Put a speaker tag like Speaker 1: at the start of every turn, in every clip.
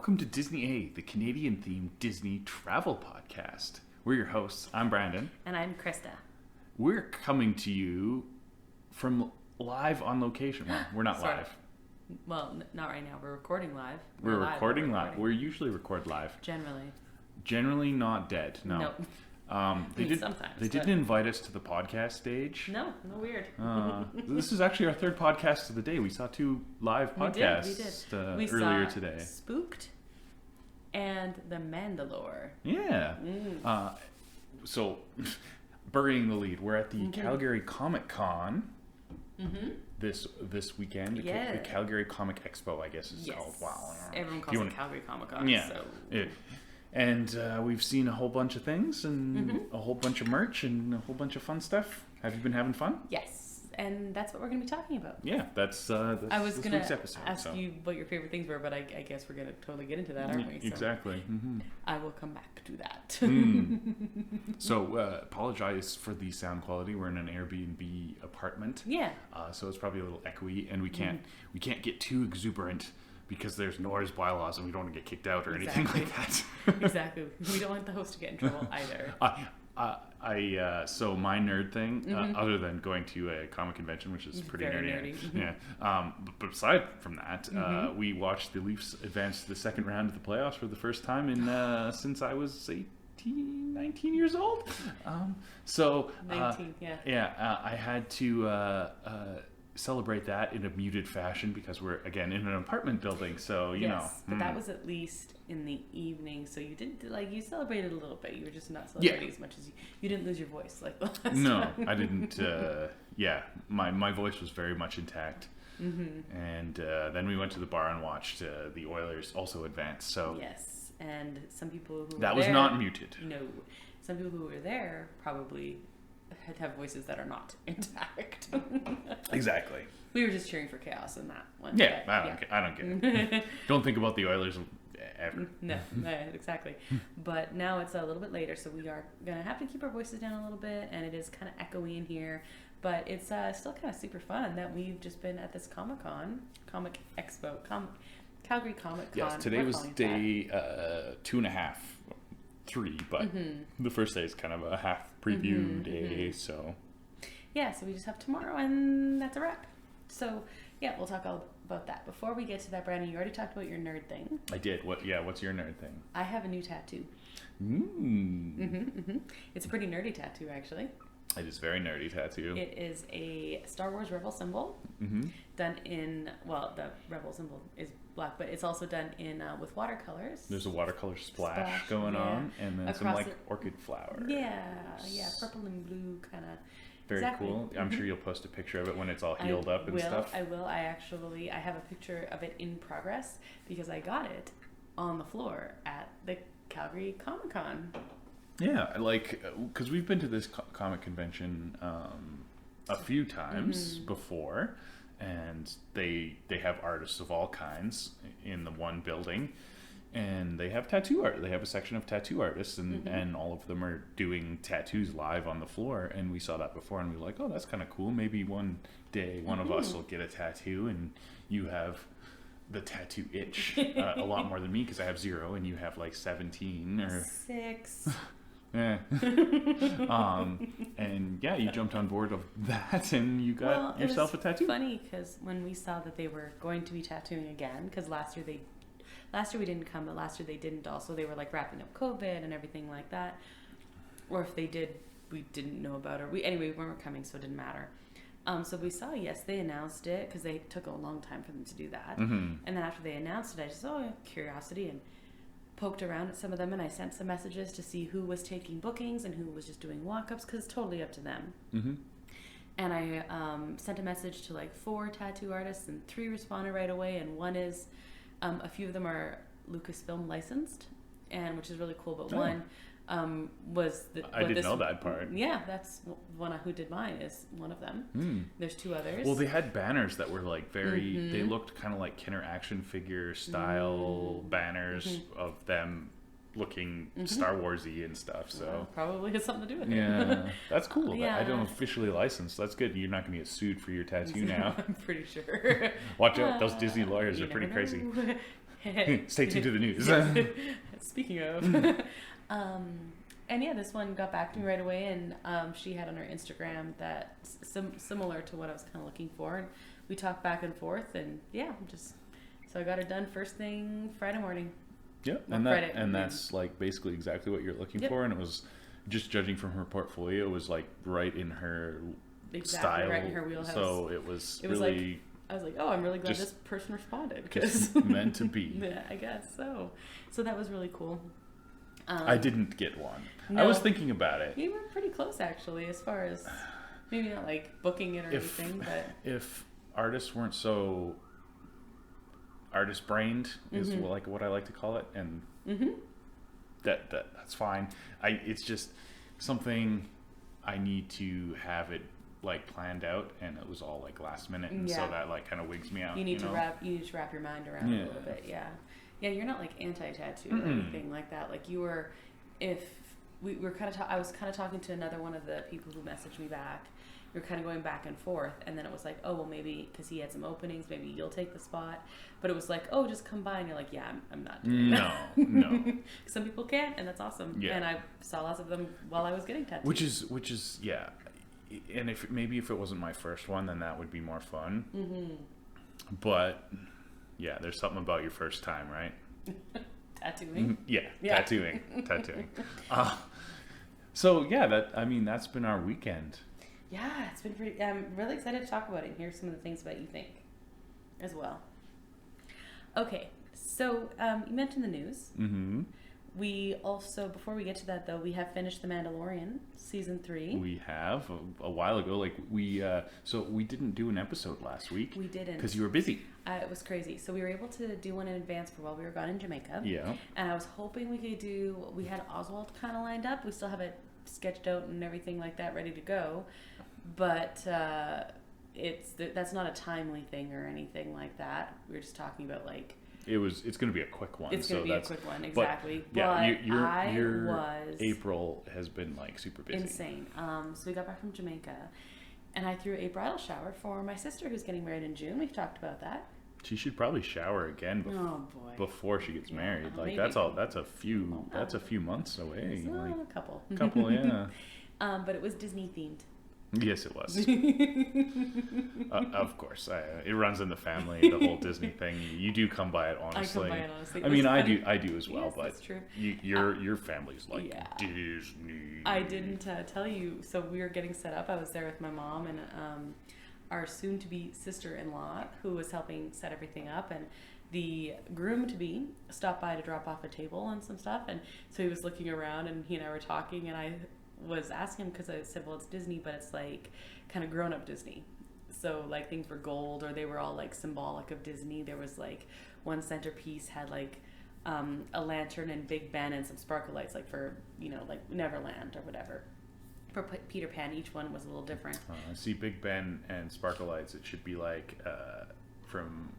Speaker 1: Welcome to Disney A, the Canadian-themed Disney travel podcast. We're your hosts. I'm Brandon.
Speaker 2: And I'm Krysta.
Speaker 1: We're coming to you from live on location. Well, we're not live.
Speaker 2: Well, not right now. We're recording live.
Speaker 1: We're recording live. We usually record live.
Speaker 2: Generally
Speaker 1: not dead. No.
Speaker 2: Nope. Sometimes.
Speaker 1: They didn't invite us to the podcast stage.
Speaker 2: No weird.
Speaker 1: This is actually our third podcast of the day. We saw two live podcasts earlier today.
Speaker 2: Spooked and the Mandalorian.
Speaker 1: Yeah. So, burying the lead, we're at the Calgary Comic Con this weekend.
Speaker 2: Yeah.
Speaker 1: The Calgary Comic Expo, I guess it's called. Wow.
Speaker 2: Everyone calls it Calgary Comic Con.
Speaker 1: Yeah.
Speaker 2: So.
Speaker 1: And we've seen a whole bunch of things and a whole bunch of merch and a whole bunch of fun stuff. Have you been having fun?
Speaker 2: Yes, and that's what we're going to be talking about.
Speaker 1: Yeah, that's
Speaker 2: I was going to ask
Speaker 1: so.
Speaker 2: you what your favorite things were, but I guess we're going to totally get into that, aren't we? So
Speaker 1: exactly.
Speaker 2: I will come back to that.
Speaker 1: So, apologize for the sound quality. We're in an AirBnB apartment.
Speaker 2: Yeah.
Speaker 1: So it's probably a little echoey, and we can't get too exuberant, because there's noise bylaws and we don't want to get kicked out or anything like that.
Speaker 2: Exactly. We don't want the host to get in trouble either.
Speaker 1: So my nerd thing, other than going to a comic convention, which is pretty nerdy. Yeah. But aside from that, we watched the Leafs advance to the second round of the playoffs for the first time since I was 19 years old.
Speaker 2: 19, yeah.
Speaker 1: Yeah, I had to celebrate that in a muted fashion because we're again in an apartment building, so you know.
Speaker 2: But that was at least in the evening, so you did you celebrated a little bit. You were just not celebrating as much as you didn't lose your voice like the last time.
Speaker 1: I didn't. My voice was very much intact. And then we went to the bar and watched the Oilers also advance. So
Speaker 2: yes, and some people who
Speaker 1: was not muted.
Speaker 2: No, some people who were there probably have voices that are not intact.
Speaker 1: Exactly.
Speaker 2: We were just cheering for chaos in that one.
Speaker 1: Yeah, I don't get it. Don't think about the Oilers ever.
Speaker 2: No, exactly. But now it's a little bit later, so we are going to have to keep our voices down a little bit, and it is kind of echoey in here. But it's still kind of super fun that we've just been at this Comic Expo, Calgary Comic Con.
Speaker 1: Yes, today was day 2.5. 3, but the first day is kind of a half preview day, so
Speaker 2: yeah, so we just have tomorrow and that's a wrap. So yeah, we'll talk all about that. Before we get to that, Brandon, you already talked about your nerd thing.
Speaker 1: I did. What's your nerd thing?
Speaker 2: I have a new tattoo. It's a pretty nerdy tattoo, actually.
Speaker 1: It is a very nerdy tattoo.
Speaker 2: It is a Star Wars Rebel symbol done in, the Rebel symbol is black, but it's also done in with watercolors.
Speaker 1: There's a watercolor splash going on, and then some orchid flowers.
Speaker 2: Yeah, purple and blue kind of.
Speaker 1: Very cool. I'm sure you'll post a picture of it when it's all healed up and stuff.
Speaker 2: I will. I have a picture of it in progress because I got it on the floor at the Calgary Comic Con.
Speaker 1: Yeah, because we've been to this comic convention a few times before, and they have artists of all kinds in the one building, and they have tattoo art. They have a section of tattoo artists, and all of them are doing tattoos live on the floor, and we saw that before, and we were like, oh, that's kind of cool. Maybe one day one of us will get a tattoo, and you have the tattoo itch a lot more than me because I have 0, and you have 17 or
Speaker 2: 6.
Speaker 1: Yeah. And yeah, you jumped on board of that and you got yourself a tattoo.
Speaker 2: It's funny because when we saw that they were going to be tattooing again, because last year we didn't come, but last year they didn't also. They were wrapping up COVID and everything like that. Or if they did, we didn't know about it. We weren't coming, so it didn't matter. So we saw, they announced it because they took a long time for them to do that. And then after they announced it, I just curiosity and poked around at some of them, and I sent some messages to see who was taking bookings and who was just doing walk-ups because it's totally up to them. And I sent a message to 4 tattoo artists, and 3 responded right away, and one is a few of them are Lucasfilm licensed, and which is really cool, but one was
Speaker 1: I didn't know that part.
Speaker 2: Yeah, that's one who did mine is one of them. There's 2 others.
Speaker 1: Well, they had banners that were very they looked kind of like Kenner action figure style banners of them looking Star Warsy and stuff. So
Speaker 2: probably has something to do with it.
Speaker 1: Yeah, that's cool. I don't officially licensed. That's good. You're not going to get sued for your tattoo now.
Speaker 2: I'm pretty sure.
Speaker 1: Watch out, those Disney lawyers are pretty crazy. Stay tuned to the news.
Speaker 2: Speaking of, and yeah, this one got back to me right away, and she had on her Instagram that similar to what I was kind of looking for, and we talked back and forth, and yeah, so I got it done first thing Friday morning.
Speaker 1: Yep, and that's like basically exactly what you're looking for, and it was just judging from her portfolio, it was like right in her style,
Speaker 2: right in her wheelhouse.
Speaker 1: So it was really.
Speaker 2: Like, I was like, oh, I'm really glad this person responded.
Speaker 1: Just meant to be.
Speaker 2: Yeah, I guess so. So that was really cool.
Speaker 1: I didn't get one.
Speaker 2: No,
Speaker 1: I was thinking about it.
Speaker 2: You were pretty close, actually, as far as maybe not like booking it or anything, but
Speaker 1: if artists weren't so artist-brained is like what I like to call it, and that's fine. It's just something I need to have it like planned out, and it was all like last minute, and so that like kind of wigs me out.
Speaker 2: You need to wrap your mind around it a little bit. Yeah, you're not like anti-tattoo or anything like that. Like you were, if we were kind of I was kind of talking to another one of the people who messaged me back. We were kind of going back and forth, and then it was like, oh well, maybe because he had some openings, maybe you'll take the spot. But it was like, oh, just come by, and you're like, yeah, I'm not doing that.
Speaker 1: No.
Speaker 2: Some people can, and that's awesome.
Speaker 1: Yeah.
Speaker 2: And I saw lots of them while I was getting tattoos.
Speaker 1: Which is yeah. And if it wasn't my first one, then that would be more fun. But yeah, there's something about your first time, right?
Speaker 2: Tattooing.
Speaker 1: Yeah. Tattooing. So yeah, that's been our weekend.
Speaker 2: Yeah, it's been pretty. I'm really excited to talk about it and hear some of the things about you think, as well. Okay, so you mentioned the news. Mm-hmm. We also, before we get to that though, we have finished The Mandalorian season 3.
Speaker 1: We have a while ago. Like so we didn't do an episode last week.
Speaker 2: We didn't
Speaker 1: because you were busy.
Speaker 2: It was crazy. So we were able to do one in advance for while we were gone in Jamaica.
Speaker 1: Yeah.
Speaker 2: And I was hoping we could do. We had Oswald kind of lined up. We still have it sketched out and everything like that, ready to go. But that's not a timely thing or anything like that. We were just talking about like. It's going to be a quick one. It's going to be a quick one, exactly.
Speaker 1: But yeah, your April has been like super busy.
Speaker 2: Insane. So we got back from Jamaica, and I threw a bridal shower for my sister who's getting married in June. We've talked about that.
Speaker 1: She should probably shower again before she gets married. Like maybe. That's a few months away.
Speaker 2: Like, a
Speaker 1: couple, yeah.
Speaker 2: But it was Disney themed.
Speaker 1: Yes, it was. Of course, it runs in the family. The whole Disney thing. You do come by it honestly.
Speaker 2: I come by it honestly.
Speaker 1: I mean, I do as well.
Speaker 2: Yes,
Speaker 1: but
Speaker 2: that's true.
Speaker 1: Your family's like Disney.
Speaker 2: I didn't tell you. So we were getting set up. I was there with my mom and our soon-to-be sister-in-law, who was helping set everything up, and the groom-to-be stopped by to drop off a table and some stuff, and so he was looking around, and he and I were talking, and I was asking him because I said, well, it's Disney, but it's like kind of grown-up Disney. So like things were gold, or they were all like symbolic of Disney. There was like one centerpiece had like a lantern and Big Ben and some sparkle lights, like for like Neverland or whatever. For Peter Pan, each one was a little different.
Speaker 1: See, Big Ben and sparkle lights. It should be like from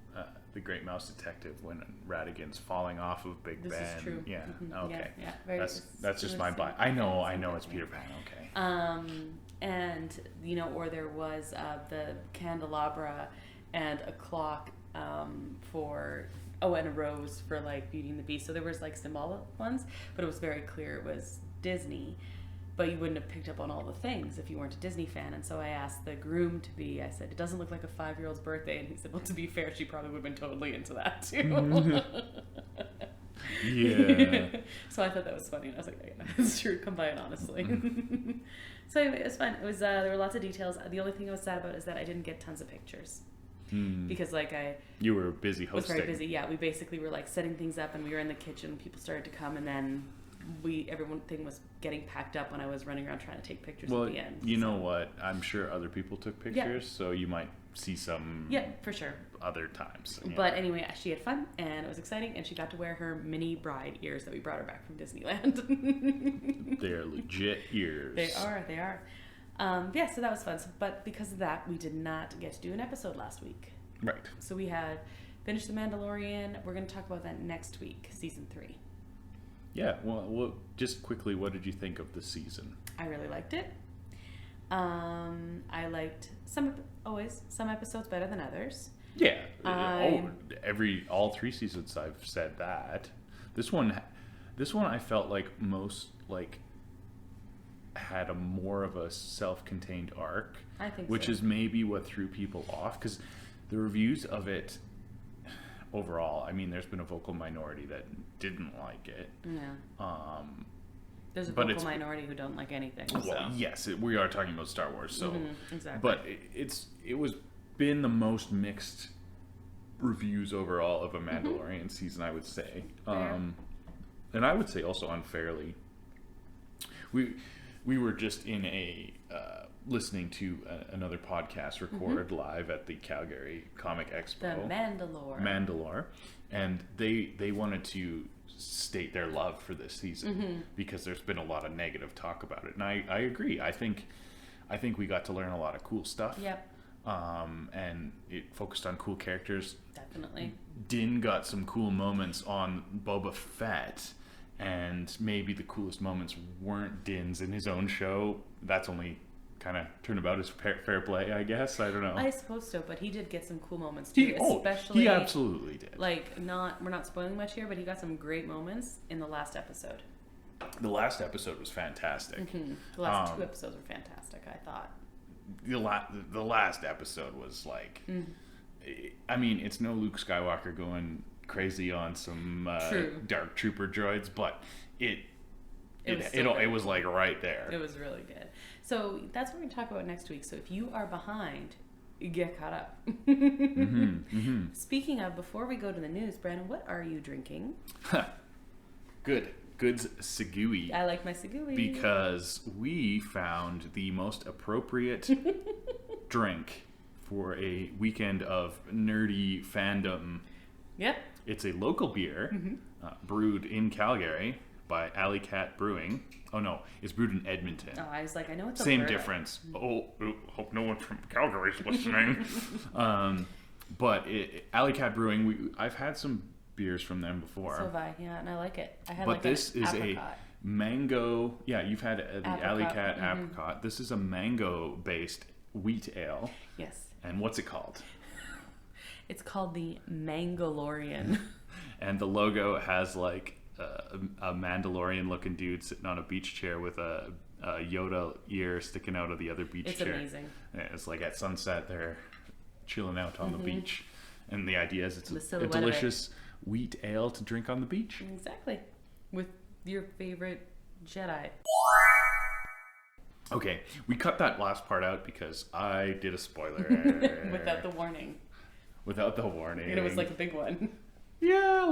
Speaker 1: The Great Mouse Detective when Ratigan's falling off of Big Ben.
Speaker 2: This is true.
Speaker 1: Yeah.
Speaker 2: Mm-hmm.
Speaker 1: Okay.
Speaker 2: Yeah.
Speaker 1: That's just my buy. I know it's Peter Pan. Okay.
Speaker 2: And or there was the candelabra and a clock and a rose for like Beauty and the Beast. So there was like symbolic ones, but it was very clear it was Disney. But you wouldn't have picked up on all the things if you weren't a Disney fan. And so I asked the groom-to-be, I said, it doesn't look like a 5-year-old's birthday. And he said, well, to be fair, she probably would have been totally into that too.
Speaker 1: Yeah.
Speaker 2: So I thought that was funny. And I was like, yeah, it's true. Come by it honestly. So anyway, it was fun. It was there were lots of details. The only thing I was sad about is that I didn't get tons of pictures. Because
Speaker 1: you were busy hosting.
Speaker 2: Was very busy. Yeah, we basically were like setting things up, and we were in the kitchen. People started to come, and then everything was getting packed up when I was running around trying to take pictures at the end.
Speaker 1: You know what? I'm sure other people took pictures, so you might see some.
Speaker 2: Yeah, for sure.
Speaker 1: Other times.
Speaker 2: But anyway, she had fun, and it was exciting, and she got to wear her mini bride ears that we brought her back from Disneyland.
Speaker 1: They're legit ears.
Speaker 2: They are. Yeah, so that was fun. But because of that, we did not get to do an episode last week.
Speaker 1: Right.
Speaker 2: So we had finished The Mandalorian. We're going to talk about that next week, season 3.
Speaker 1: Yeah, well, just quickly, what did you think of the season?
Speaker 2: I really liked it. I liked some episodes better than others.
Speaker 1: Yeah. All 3 seasons I've said that. This one I felt like most like had a more of a self-contained arc.
Speaker 2: I think
Speaker 1: which
Speaker 2: so.
Speaker 1: is maybe what threw people off, because the reviews of it overall, I mean, there's been a vocal minority that didn't like it.
Speaker 2: Yeah. There's a vocal minority who don't like anything.
Speaker 1: Well,
Speaker 2: so.
Speaker 1: yes, we are talking about Star Wars, so
Speaker 2: exactly.
Speaker 1: but it was been the most mixed reviews overall of a Mandalorian season, I would say, and I would say also unfairly. We were just in a listening to another podcast recorded live at the Calgary Comic Expo.
Speaker 2: The
Speaker 1: Mandalore, and they wanted to state their love for this season because there's been a lot of negative talk about it, and I agree. I think we got to learn a lot of cool stuff.
Speaker 2: Yep.
Speaker 1: And it focused on cool characters.
Speaker 2: Definitely.
Speaker 1: Din got some cool moments on Boba Fett, and maybe the coolest moments weren't Din's in his own show. That's only kind of turnabout is fair play, I guess. I don't know.
Speaker 2: I suppose so, but he did get some cool moments too. Especially,
Speaker 1: he absolutely did.
Speaker 2: Like, we're not spoiling much here, but he got some great moments in the last episode.
Speaker 1: The last episode was fantastic.
Speaker 2: The last 2 episodes were fantastic, I thought.
Speaker 1: The last episode was like, I mean, it's no Luke Skywalker going crazy on some Dark Trooper droids, but it was like right there.
Speaker 2: It was really good. So that's what we're going to talk about next week. So if you are behind, get caught up. Speaking of, before we go to the news, Brandon, what are you drinking?
Speaker 1: Goods Segui.
Speaker 2: I like my Segui.
Speaker 1: Because we found the most appropriate drink for a weekend of nerdy fandom.
Speaker 2: Yep.
Speaker 1: It's a local beer brewed in Calgary by Alley Cat Brewing. Oh no, it's brewed in Edmonton.
Speaker 2: Oh, I was like, I know it's
Speaker 1: same difference. Oh, hope no one from Calgary is listening. But Alley Cat Brewing, I've had some beers from them before.
Speaker 2: So have I, yeah, and I like it. I had
Speaker 1: but this is
Speaker 2: apricot.
Speaker 1: A mango. Yeah, you've had the Alley Cat apricot. This is a mango-based wheat ale.
Speaker 2: Yes.
Speaker 1: And what's it called?
Speaker 2: It's called the Mandalorian.
Speaker 1: And the logo has like a Mandalorian-looking dude sitting on a beach chair with a Yoda ear sticking out of the other beach chair.
Speaker 2: It's amazing.
Speaker 1: Yeah, it's like at sunset they're chilling out on the beach, and the idea is it's a delicious wheat ale to drink on the beach.
Speaker 2: Exactly, with your favorite Jedi.
Speaker 1: Okay, we cut that last part out because I did a spoiler.
Speaker 2: Without the warning.
Speaker 1: Without the warning.
Speaker 2: And it was like a big one.
Speaker 1: Yeah, a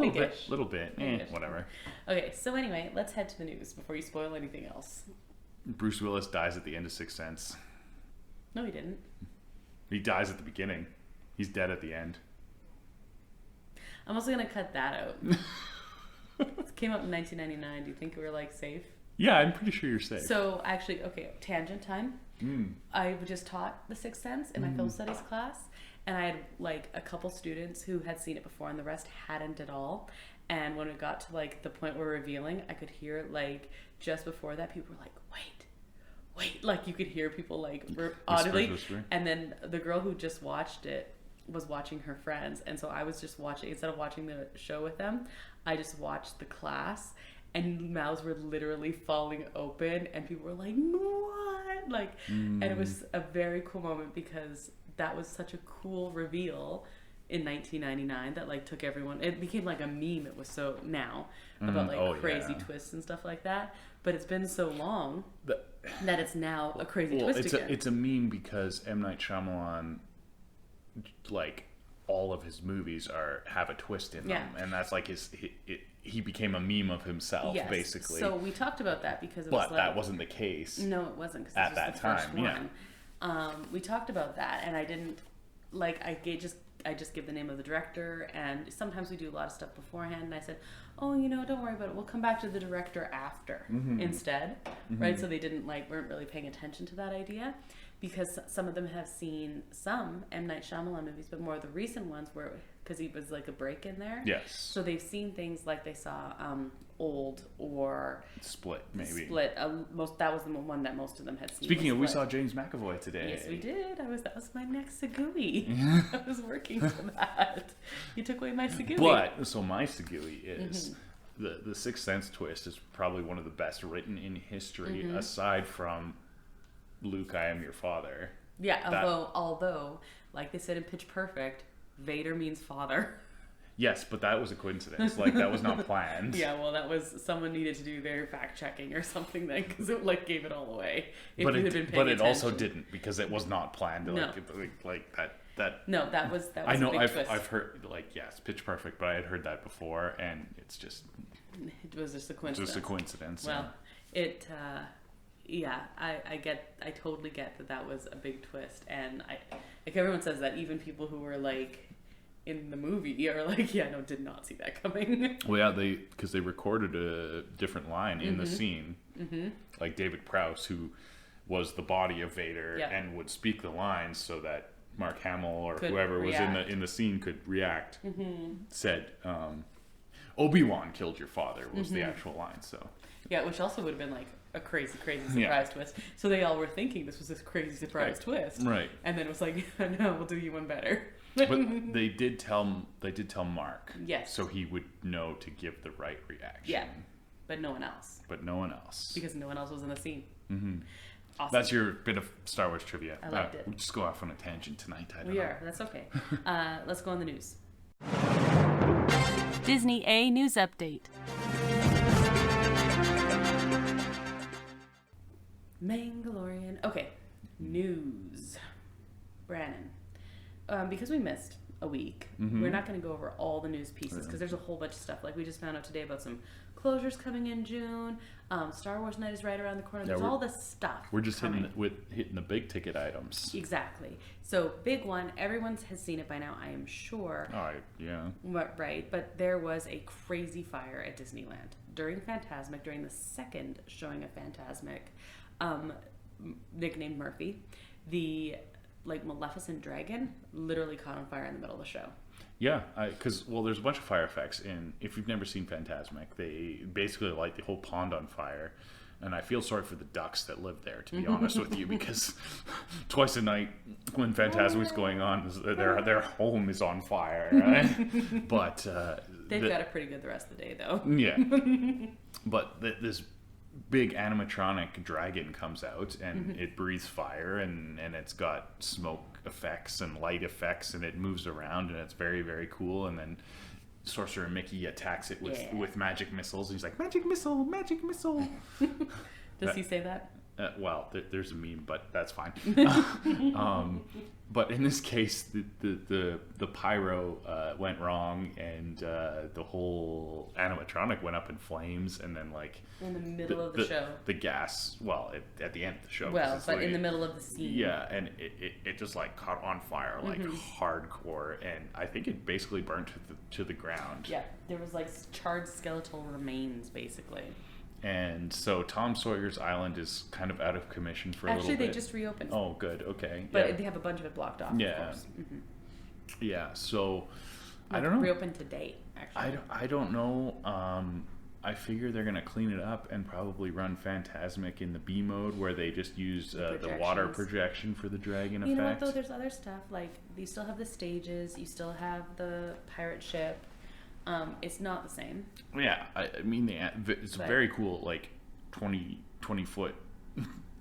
Speaker 1: little bit. Whatever.
Speaker 2: Okay, so anyway, let's head to the news before you spoil anything else.
Speaker 1: Bruce Willis dies at the end of Sixth Sense.
Speaker 2: No, he didn't.
Speaker 1: He dies at the beginning. He's dead at the end.
Speaker 2: I'm also going to cut that out. It came out in 1999. Do you think we were like safe?
Speaker 1: Yeah, I'm pretty sure you're safe.
Speaker 2: So actually, okay, tangent time. I just taught The Sixth Sense in my film studies class. And I had like a couple students who had seen it before and the rest hadn't at all. And when it got to like the point where revealing, I could hear like just before that people were like, wait, like you could hear people like audibly.
Speaker 1: Whisper.
Speaker 2: And then the girl who just watched it was watching her friends. And so I was just watching, instead of watching the show with them, I just watched the class and mouths were literally falling open and people were like, what? Like, and it was a very cool moment because that was such a cool reveal in 1999 that like took everyone, it became like a meme. It was so now about like crazy twists and stuff like that, but it's been so long that it's now a crazy twist again.
Speaker 1: It's a meme because M. Night Shyamalan, like all of his movies have a twist in them, and that's like he became a meme of himself, basically.
Speaker 2: So we talked about that because
Speaker 1: but that wasn't the case.
Speaker 2: No, it wasn't, because
Speaker 1: at that time.
Speaker 2: We talked about that, and I didn't like. I just give the name of the director, and sometimes we do a lot of stuff beforehand. And I said, "Oh, don't worry about it. We'll come back to the director after instead, right?" So they weren't really paying attention to that idea, because some of them have seen some M. Night Shyamalan movies, but more of the recent ones where because he was like a break in there.
Speaker 1: Yes.
Speaker 2: So they've seen things like they saw old or
Speaker 1: Split, maybe.
Speaker 2: Split. That was the one that most of them had seen.
Speaker 1: Speaking of, we saw James McAvoy today.
Speaker 2: Yes, we did. That was my next Segui. I was working for that. You took away my Segui.
Speaker 1: But so my Segui is the Sixth Sense twist is probably one of the best written in history, aside from Luke, I am your father.
Speaker 2: Yeah, although, like they said in Pitch Perfect, Vader means father.
Speaker 1: Yes, but that was a coincidence. Like, that was not planned.
Speaker 2: Yeah, well, that was someone needed to do their fact checking or something then, because it like gave it all away.
Speaker 1: But it also didn't, because it was not planned.
Speaker 2: No.
Speaker 1: Like that.
Speaker 2: No, that was.
Speaker 1: I know.
Speaker 2: A big twist.
Speaker 1: I've heard Pitch Perfect, but I had heard that before, and it's just.
Speaker 2: It was just a coincidence.
Speaker 1: Just a coincidence.
Speaker 2: Well, yeah, I totally get that was a big twist, and like everyone says that, even people who were like in the movie are like, yeah, no, did not see that coming.
Speaker 1: Well, yeah, because they recorded a different line in the scene, like David Prowse, who was the body of Vader and would speak the lines so that Mark Hamill or whoever was in the scene could react. Said, Obi-Wan killed your father was the actual line. So
Speaker 2: yeah, which also would have been like a crazy surprise twist. So they all were thinking this was this crazy surprise twist,
Speaker 1: right? And
Speaker 2: then it was like, no, we'll do you one better.
Speaker 1: But they did tell Mark,
Speaker 2: yes,
Speaker 1: so he would know to give the right reaction.
Speaker 2: Yeah, but no one else. Because no one else was in the scene.
Speaker 1: Awesome. That's your bit of Star Wars trivia.
Speaker 2: I liked it.
Speaker 1: We'll just go off on a tangent tonight.
Speaker 2: We are. That's okay. Let's go on the news. Disney A News Update. Mandalorian. Okay. News. Brannon. Because we missed a week, we're not going to go over all the news pieces because there's a whole bunch of stuff. Like we just found out today about some closures coming in June. Star Wars Night is right around the corner. There's all this stuff.
Speaker 1: We're just hitting the big ticket items.
Speaker 2: Exactly. So big one. Everyone has seen it by now, I am sure.
Speaker 1: All right. Yeah.
Speaker 2: Right. But there was a crazy fire at Disneyland during Fantasmic, during the second showing of Fantasmic. Nicknamed Murphy, the Maleficent dragon literally caught on fire in the middle of the show.
Speaker 1: Yeah, because there's a bunch of fire effects, and if you've never seen Fantasmic, they basically light the whole pond on fire, and I feel sorry for the ducks that live there, to be honest with you, because twice a night when Fantasmic's going on, their home is on fire, right? But
Speaker 2: they've got it pretty good the rest of the day, though.
Speaker 1: Yeah, but this big animatronic dragon comes out and it breathes fire and it's got smoke effects and light effects and it moves around and it's very, very cool. And then Sorcerer Mickey attacks it with magic missiles. And he's like, magic missile, magic missile.
Speaker 2: Does he say that?
Speaker 1: There's a meme, but that's fine. But in this case, the pyro went wrong, and the whole animatronic went up in flames, and then
Speaker 2: in the middle of the show,
Speaker 1: the gas. Well, at the end of the show.
Speaker 2: Well, but in the middle of the scene.
Speaker 1: Yeah, and it just caught on fire hardcore, and I think it basically burned to the ground.
Speaker 2: Yeah, there was charred skeletal remains basically.
Speaker 1: And so Tom Sawyer's Island is kind of out of commission for a little bit.
Speaker 2: Actually, they just reopened.
Speaker 1: Oh, good. Okay.
Speaker 2: But they have a bunch of it blocked off,
Speaker 1: yeah.
Speaker 2: of course.
Speaker 1: Yeah, so I don't know.
Speaker 2: Reopened to date, actually.
Speaker 1: I don't know. I figure they're going to clean it up and probably run Fantasmic in the B mode where they just use the water projection for the dragon effect.
Speaker 2: You know what, though? There's other stuff. You still have the stages. You still have the pirate ship. It's not the same. Yeah,
Speaker 1: I mean, it's very cool. 20 foot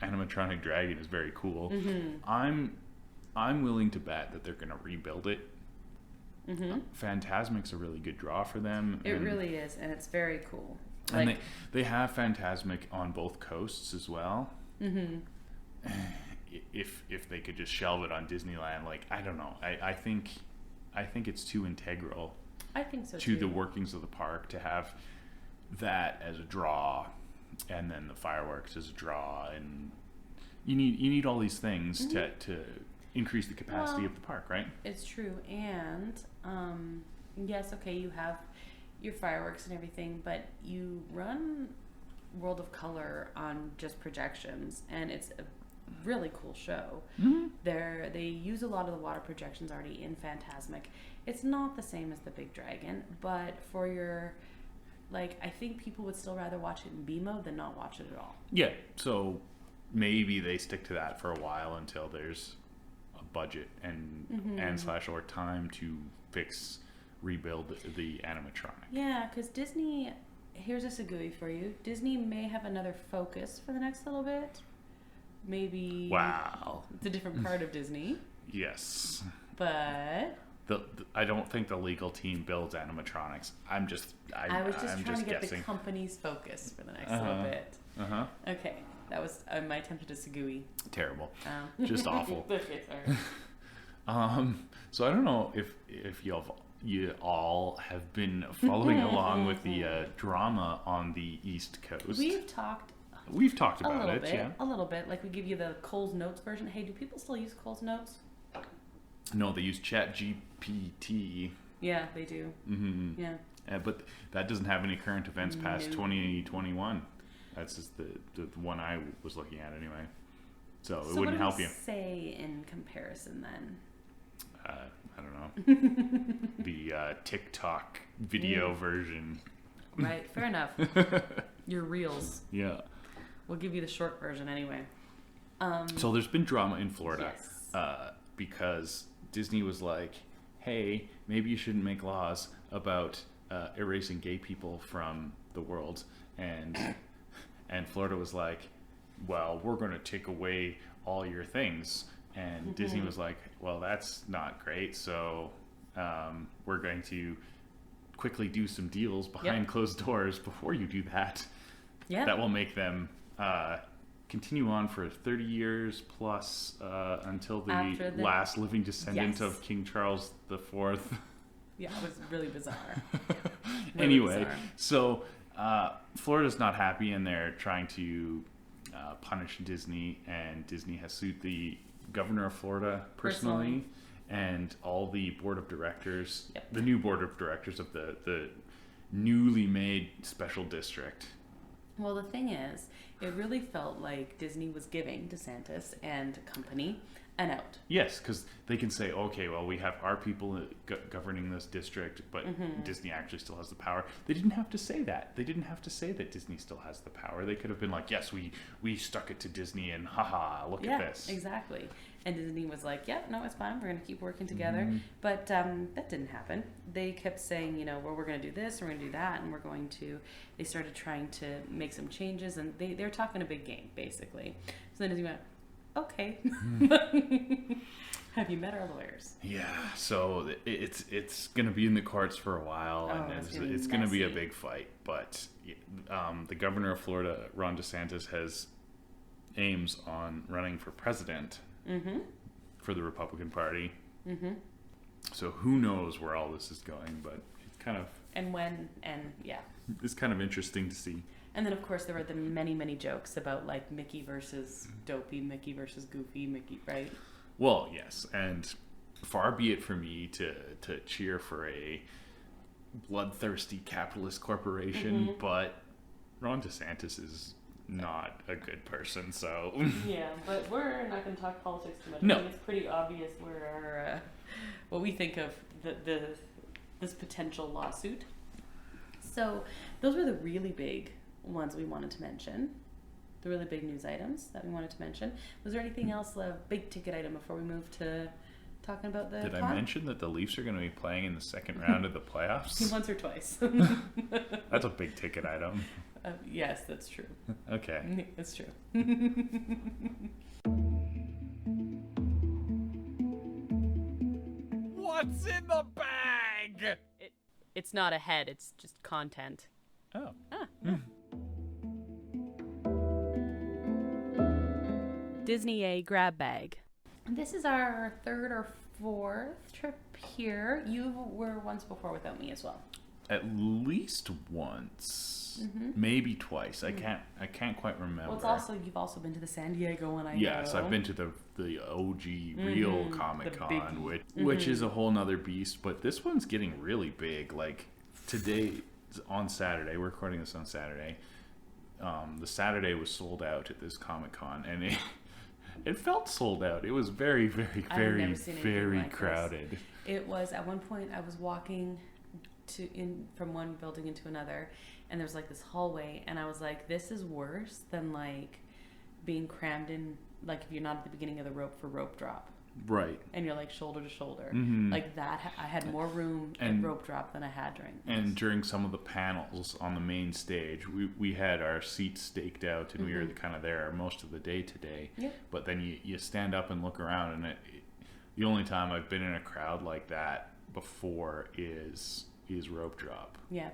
Speaker 1: animatronic dragon is very cool. I'm willing to bet that they're going to rebuild it. Fantasmic's a really good draw for them.
Speaker 2: It really is, and it's very cool.
Speaker 1: And they have Fantasmic on both coasts as well. If they could just shelve it on Disneyland, I don't know. I think it's too integral.
Speaker 2: I think so too.
Speaker 1: To the workings of the park to have that as a draw, and then the fireworks as a draw, and you need all these things to increase the capacity of the park, right?
Speaker 2: It's true, and yes, okay, you have your fireworks and everything, but you run World of Color on just projections, and it's a really cool show. They use a lot of the water projections already in Fantasmic. It's not the same as the big dragon, but for your like, I think people would still rather watch it in B mode than not watch it at all.
Speaker 1: Yeah, so maybe they stick to that for a while until there's a budget and slash or time to rebuild the animatronic.
Speaker 2: Yeah, because Disney, here's a segue for you. Disney may have another focus for the next little bit. Maybe.
Speaker 1: Wow.
Speaker 2: It's a different part of Disney.
Speaker 1: Yes.
Speaker 2: But
Speaker 1: I don't think the legal team builds animatronics. I was just
Speaker 2: trying to get
Speaker 1: guessing.
Speaker 2: the company's focus for the next little bit. Okay, that was my attempt at a segue.
Speaker 1: Terrible. Just awful.
Speaker 2: Okay, sorry.
Speaker 1: So I don't know if you all have been following along with the drama on the East Coast.
Speaker 2: We've talked
Speaker 1: about it, yeah.
Speaker 2: A little bit. Like, we give you the Cole's Notes version. Hey, do people still use Cole's Notes?
Speaker 1: No, they use ChatGPT.
Speaker 2: Yeah, they do.
Speaker 1: Mm-hmm.
Speaker 2: Yeah.
Speaker 1: But that doesn't have any current events past 2021. That's just the one I was looking at anyway. So it wouldn't help you.
Speaker 2: Say in comparison then?
Speaker 1: I don't know. The TikTok video version.
Speaker 2: Right, fair enough. Your reels.
Speaker 1: Yeah.
Speaker 2: We'll give you the short version anyway.
Speaker 1: So there's been drama in Florida.
Speaker 2: Yes.
Speaker 1: Because Disney was like, hey, maybe you shouldn't make laws about erasing gay people from the world. And Florida was like, well, we're going to take away all your things. And Disney was like, well, that's not great. So we're going to quickly do some deals behind closed doors before you do that.
Speaker 2: Yeah.
Speaker 1: That will make them continue on for 30 years plus until the last living descendant of King Charles IV.
Speaker 2: Yeah, it was really bizarre.
Speaker 1: Anyway, so Florida's not happy and they're trying to punish Disney, and Disney has sued the governor of Florida personally. And all the board of directors, the new board of directors of the newly made special district.
Speaker 2: Well, the thing is, it really felt like Disney was giving DeSantis and company an out.
Speaker 1: Yes, because they can say, okay, well, we have our people governing this district, but Disney actually still has the power. They didn't have to say that. They didn't have to say that Disney still has the power. They could have been like, yes, we stuck it to Disney and haha, look at this.
Speaker 2: Yeah, exactly. And Disney was like, yeah, no, it's fine. We're going to keep working together. But that didn't happen. They kept saying, well, we're going to do this, we're going to do that, and they started trying to make some changes, and they're talking a big game, basically. So then Disney went, okay. Have you met our lawyers? Yeah,
Speaker 1: so it's going to be in the courts for a while, and it's going to be a big fight. But the governor of Florida, Ron DeSantis, has aims on running for president for the Republican Party. So who knows where all this is going, but it's kind of... It's kind of interesting to see.
Speaker 2: And then, of course, there were the many, many jokes about, like, Mickey versus Dopey, Mickey versus Goofy, Mickey, right?
Speaker 1: Well, yes, and far be it for me to cheer for a bloodthirsty capitalist corporation, but Ron DeSantis is not a good person, so...
Speaker 2: Yeah, but we're not going to talk politics too much.
Speaker 1: No.
Speaker 2: I think it's pretty obvious where our, what we think of this potential lawsuit. So those were the really big ones we wanted to mention, the really big news items that we wanted to mention. Was there anything else, a big ticket item, before we move to talking about the
Speaker 1: Did I mention that the Leafs are going to be playing in the second round of the playoffs?
Speaker 2: Once or twice.
Speaker 1: That's a big ticket item.
Speaker 2: Yes, that's true.
Speaker 1: Okay.
Speaker 2: That's true.
Speaker 3: What's in the bag?
Speaker 2: It's not a head, it's just content.
Speaker 1: Oh.
Speaker 2: Disney A grab bag. This is our third or fourth trip here. You were once before without me as well.
Speaker 1: At least once, maybe twice. I can't quite remember.
Speaker 2: Well, it's also, you've also been to the San Diego one.
Speaker 1: Yes, I've been to the OG real Comic Con, which is a whole nother beast. But this one's getting really big. Like today, on Saturday, we're recording this on Saturday. The Saturday was sold out at this Comic Con, and it felt sold out. It was very, very, very, very crowded.
Speaker 2: It was, at one point I was walking from one building into another, and there's like this hallway, and I was like, this is worse than like being crammed in, like if you're not at the beginning of the rope for rope drop.
Speaker 1: Right.
Speaker 2: And you're like shoulder to shoulder.
Speaker 1: Mm-hmm.
Speaker 2: Like that, I had more room at rope drop than I had during this.
Speaker 1: And during some of the panels on the main stage, we had our seats staked out, and we were kind of there most of the day today.
Speaker 2: Yeah.
Speaker 1: But then you stand up and look around, and the only time I've been in a crowd like that before is rope drop.
Speaker 2: Yeah.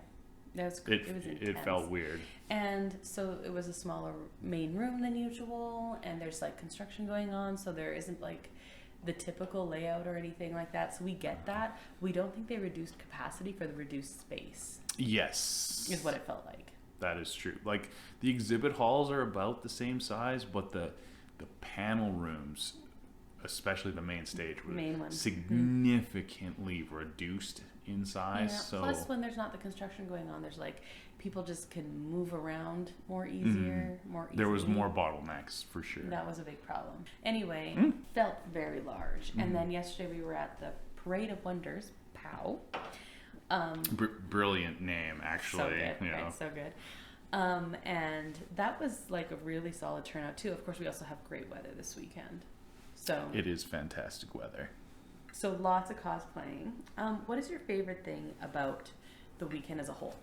Speaker 2: It was intense.
Speaker 1: It felt weird.
Speaker 2: And so it was a smaller main room than usual, and there's like construction going on, so there isn't like the typical layout or anything like that. So we get that. We don't think they reduced capacity for the reduced space.
Speaker 1: Yes.
Speaker 2: Is what it felt like.
Speaker 1: That is true. Like the exhibit halls are about the same size, but the panel rooms, especially the main stage, were significantly reduced in size.
Speaker 2: Yeah.
Speaker 1: So
Speaker 2: plus, when there's not the construction going on, there's like people just can move around more easier, more easily.
Speaker 1: There was more bottlenecks for sure.
Speaker 2: That was a big problem. Anyway, felt very large. And then yesterday we were at the Parade of Wonders, POW.
Speaker 1: Brilliant name, actually.
Speaker 2: So good,
Speaker 1: you know.
Speaker 2: right? So good. And that was like a really solid turnout too. Of course, we also have great weather this weekend. So
Speaker 1: it is fantastic weather.
Speaker 2: So lots of cosplaying. What is your favorite thing about the weekend as a whole?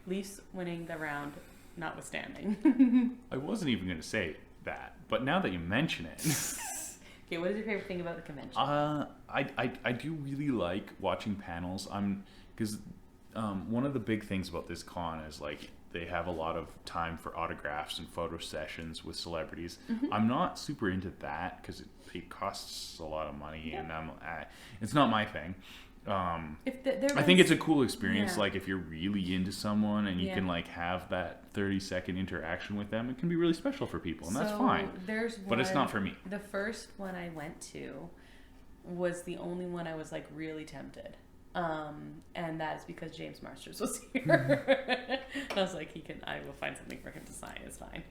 Speaker 2: Leafs winning the round notwithstanding.
Speaker 1: I wasn't even going to say that, but now that you mention it.
Speaker 2: Okay, what is your favorite thing about the convention?
Speaker 1: I do really like watching panels. Because one of the big things about this con is like they have a lot of time for autographs and photo sessions with celebrities. I'm not super into that because it costs a lot of money, and it's not my thing. I think it's a cool experience. Like if you're really into someone and you can like have that 30-second interaction with them, it can be really special for people, and that's fine. But it's not for me.
Speaker 2: The first one I went to was the only one I was like really tempted. And that is because James Marsters was here. I was like, I will find something for him to sign. It's fine.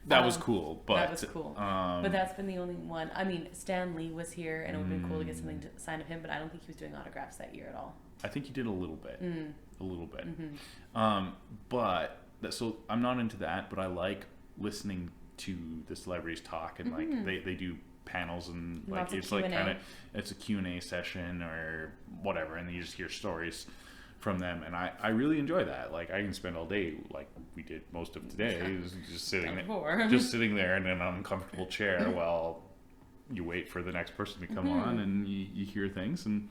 Speaker 1: That was cool, but
Speaker 2: that was cool. But that's been the only one. I mean, Stan Lee was here, and it would have been cool to get something to sign of him. But I don't think he was doing autographs that year at all.
Speaker 1: I think he did a little bit, so I'm not into that. But I like listening to the celebrities talk, and like they do panels, and like
Speaker 2: lots
Speaker 1: it's like kind of it's a Q&A session or whatever, and you just hear stories from them, and I really enjoy that. Like I can spend all day, like we did most of today, just sitting there in an uncomfortable chair while you wait for the next person to come on, and you hear things, and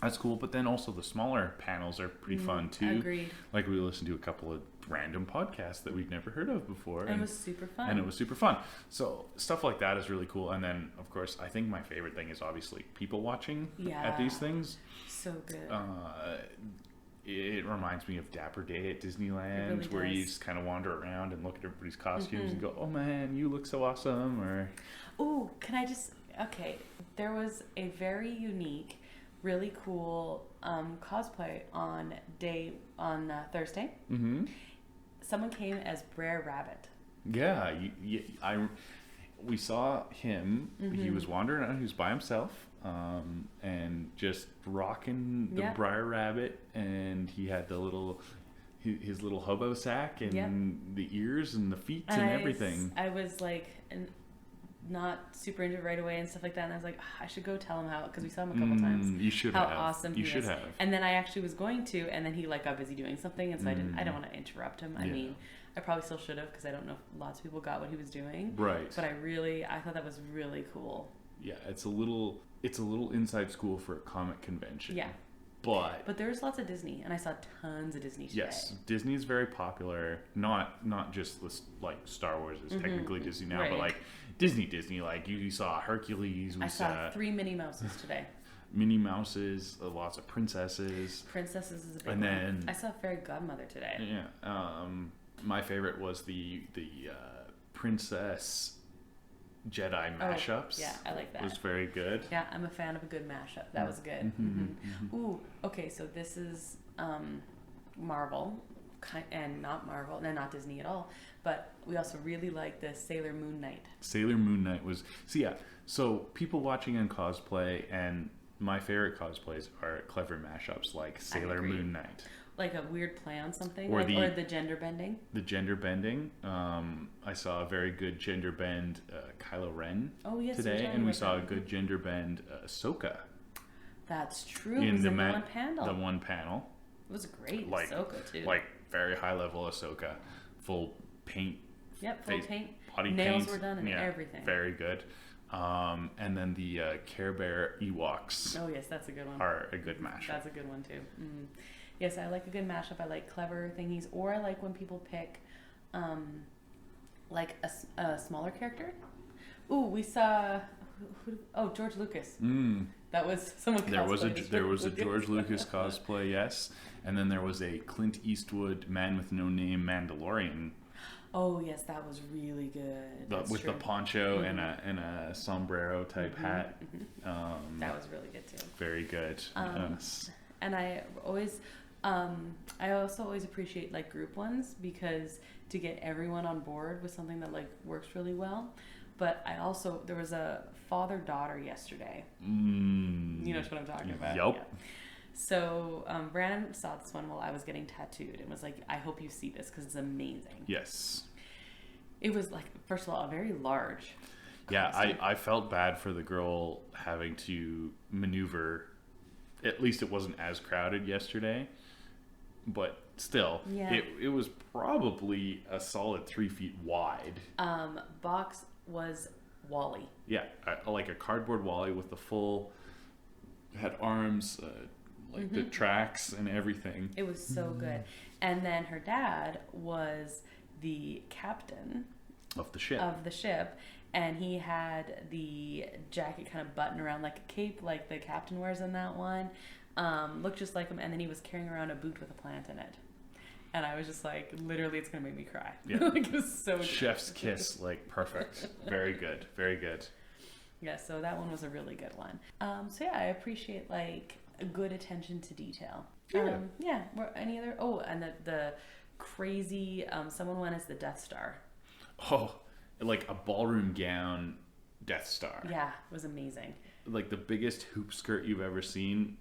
Speaker 1: that's cool. But then also the smaller panels are pretty fun too.
Speaker 2: Agreed.
Speaker 1: Like we listened to a couple of random podcasts that we've never heard of before,
Speaker 2: and it was super fun.
Speaker 1: So stuff like that is really cool. And then of course I think my favorite thing is obviously people watching at these things.
Speaker 2: So good.
Speaker 1: It reminds me of Dapper Day at Disneyland,
Speaker 2: really
Speaker 1: where
Speaker 2: does.
Speaker 1: you just kind of wander around and look at everybody's costumes and go, oh man, you look so awesome. Or there was a very unique, really cool cosplay on Thursday. Someone came as Brer Rabbit. Yeah, we saw him. He was wandering around. He was by himself, and just rocking the Brer Rabbit. And he had his little hobo sack and the ears and the feet and everything.
Speaker 2: I was like, not super into it right away and stuff like that, and I was like, I should go tell him how, because we saw him a couple times.
Speaker 1: You should
Speaker 2: how
Speaker 1: have.
Speaker 2: Awesome
Speaker 1: you
Speaker 2: he
Speaker 1: should
Speaker 2: is.
Speaker 1: have.
Speaker 2: And then I actually was going to, and then he like got busy doing something, and so I didn't want to interrupt him. I mean, I probably still should have, because I don't know if lots of people got what he was doing.
Speaker 1: Right.
Speaker 2: But I thought that was really cool.
Speaker 1: Yeah, it's a little inside school for a comic convention.
Speaker 2: Yeah.
Speaker 1: But
Speaker 2: there's lots of Disney, and I saw tons of Disney today.
Speaker 1: Yes, Disney is very popular. Not just this, like Star Wars is technically Disney now, but like Disney. Like you saw Hercules.
Speaker 2: I saw 3 Minnie Mouses today.
Speaker 1: Minnie Mouses, lots of princesses.
Speaker 2: Princesses is a big
Speaker 1: and
Speaker 2: one.
Speaker 1: then
Speaker 2: I saw Fairy Godmother today.
Speaker 1: Yeah. My favorite was the princess Jedi mashups.
Speaker 2: Yeah, I like that.
Speaker 1: It was very good.
Speaker 2: Yeah, I'm a fan of a good mashup. That was good. Ooh, okay, so this is Marvel, and not Marvel, no, not Disney at all. But we also really like the Sailor Moon Knight.
Speaker 1: Sailor Moon Knight was so people watching on cosplay, and my favorite cosplays are clever mashups like Sailor
Speaker 2: agree.
Speaker 1: Moon Knight.
Speaker 2: Like a weird play on something,
Speaker 1: Or
Speaker 2: or the gender bending.
Speaker 1: The gender bending. I saw a very good gender bend Kylo Ren today, and we saw a good gender bend Ahsoka.
Speaker 2: That's true. In the one panel.
Speaker 1: The one panel.
Speaker 2: It was great. Ahsoka too.
Speaker 1: Like very high level Ahsoka, full paint.
Speaker 2: Yep, full paint.
Speaker 1: Body
Speaker 2: Nails
Speaker 1: paint.
Speaker 2: were done and everything.
Speaker 1: Very good. And then the Care Bear Ewoks.
Speaker 2: Oh yes, that's a good one.
Speaker 1: Are a good mashup.
Speaker 2: That's a good one too. Yes, I like a good mashup. I like clever thingies, or I like when people pick, like a smaller character. Ooh, we saw, George Lucas. That was someone.
Speaker 1: There was a George Lucas cosplay, yes, and then there was a Clint Eastwood Man with No Name Mandalorian.
Speaker 2: Oh yes, that was really good.
Speaker 1: With the poncho and a sombrero type hat.
Speaker 2: That was really good too.
Speaker 1: Very good. Yes.
Speaker 2: And I also always appreciate like group ones, because to get everyone on board with something that like works really well. But there was a father-daughter yesterday. You know what I'm talking about.
Speaker 1: Yep.
Speaker 2: Yeah. So Brandon saw this one while I was getting tattooed and was like, I hope you see this because it's amazing.
Speaker 1: Yes.
Speaker 2: It was like, first of all, a very large.
Speaker 1: Yeah, I felt bad for the girl having to maneuver. At least it wasn't as crowded yesterday. But still, it was probably a solid 3 feet wide.
Speaker 2: Box was Wally.
Speaker 1: Yeah, like a cardboard Wally with the full, had arms, the tracks and everything.
Speaker 2: It was so good. And then her dad was the captain
Speaker 1: of the ship.
Speaker 2: And he had the jacket kind of buttoned around like a cape, like the captain wears in that one. Looked just like him, and then he was carrying around a boot with a plant in it. And I was just like, literally, it's gonna make me cry.
Speaker 1: Yeah.
Speaker 2: Like, it was so
Speaker 1: Chef's kiss, like perfect. Very good, very good.
Speaker 2: Yeah, so that one was a really good one. So yeah, I appreciate like a good attention to detail.
Speaker 1: Yeah.
Speaker 2: Any other? Oh, and the crazy. Someone went as the Death Star.
Speaker 1: Oh, like a ballroom gown Death Star.
Speaker 2: Yeah, it was amazing.
Speaker 1: Like the biggest hoop skirt you've ever seen.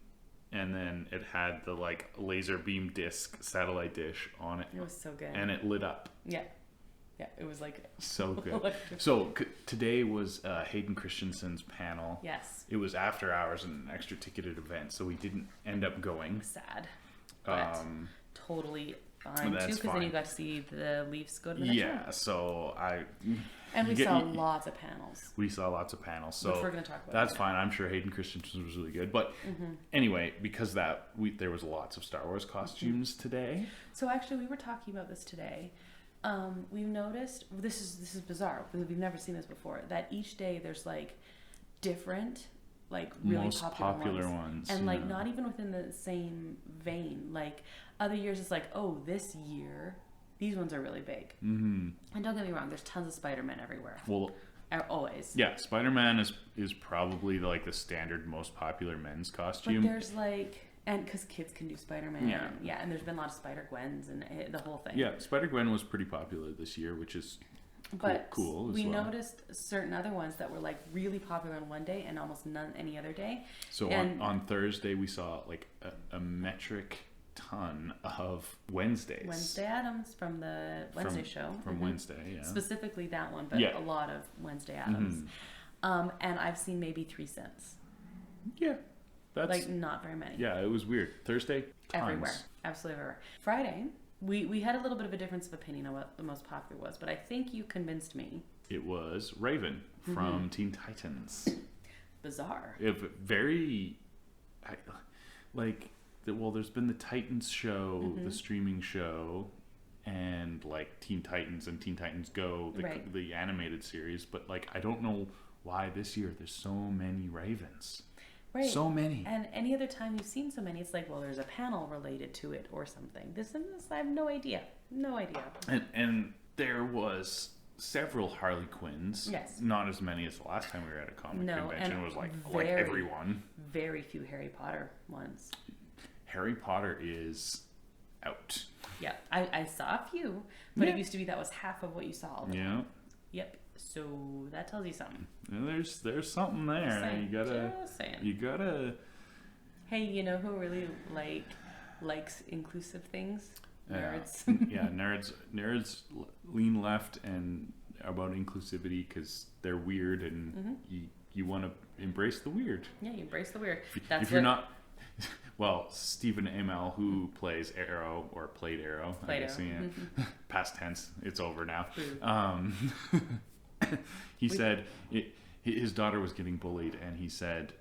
Speaker 1: And then it had the like laser beam disc satellite dish on it.
Speaker 2: It was so good.
Speaker 1: And it lit up.
Speaker 2: Yeah. Yeah, it was like
Speaker 1: so good. So today was Hayden Christensen's panel.
Speaker 2: Yes.
Speaker 1: It was after hours and an extra ticketed event, so we didn't end up going.
Speaker 2: Sad. But totally fine too, because then you got to see the Leafs go to the next round.
Speaker 1: So
Speaker 2: we saw lots of panels.
Speaker 1: So
Speaker 2: which we're going to talk about.
Speaker 1: That's fine. I'm sure Hayden Christensen was really good. But anyway, because there was lots of Star Wars costumes today.
Speaker 2: So actually, we were talking about this today. We've noticed, this is bizarre because we've never seen this before, that each day there's like different, like really
Speaker 1: most popular ones,
Speaker 2: and like not even within the same vein. Like other years, it's like, oh, this year these ones are really big. And don't get me wrong, there's tons of Spider-Man everywhere.
Speaker 1: Well,
Speaker 2: always.
Speaker 1: Yeah, Spider-Man is probably like the standard most popular men's costume.
Speaker 2: But there's like, and because kids can do Spider-Man. Yeah, and there's been a lot of Spider-Gwens and the whole thing.
Speaker 1: Yeah, Spider-Gwen was pretty popular this year, which is cool as
Speaker 2: we
Speaker 1: well.
Speaker 2: noticed certain other ones that were like really popular on one day and almost none any other day.
Speaker 1: So on Thursday we saw like a metric ton of Wednesdays.
Speaker 2: Wednesday Addams from the Wednesday show.
Speaker 1: From Wednesday, yeah.
Speaker 2: Specifically that one, but a lot of Wednesday Addams. And I've seen maybe 3 cents.
Speaker 1: Yeah. That's
Speaker 2: like not very many.
Speaker 1: Yeah, it was weird. Thursday, tons.
Speaker 2: Everywhere. Absolutely everywhere. Friday, we had a little bit of a difference of opinion on what the most popular was, but I think you convinced me.
Speaker 1: It was Raven from Teen Titans.
Speaker 2: Bizarre.
Speaker 1: There's been the Titans show, the streaming show, and like Teen Titans and Teen Titans Go, the animated series, but like I don't know why this year there's so many Ravens.
Speaker 2: Right.
Speaker 1: So many.
Speaker 2: And any other time you've seen so many, it's like, well, there's a panel related to it or something. This I have no idea. No idea.
Speaker 1: And there was several Harley Quinns.
Speaker 2: Yes.
Speaker 1: Not as many as the last time we were at a comic convention. It was like everyone.
Speaker 2: Very few Harry Potter ones.
Speaker 1: Harry Potter is out.
Speaker 2: Yeah. I saw a few, but it used to be that was half of what you saw all the time. Yep. So that tells you something.
Speaker 1: And there's something there. You gotta
Speaker 2: Hey, you know who really likes inclusive things? Nerds.
Speaker 1: Yeah, nerds lean left and about inclusivity because they're weird, and you want to embrace the weird.
Speaker 2: Yeah, you embrace the weird.
Speaker 1: If you're not, well, Stephen Amell, who plays Arrow or played Arrow, I guess, past tense, it's over now. He said his daughter was getting bullied, and he said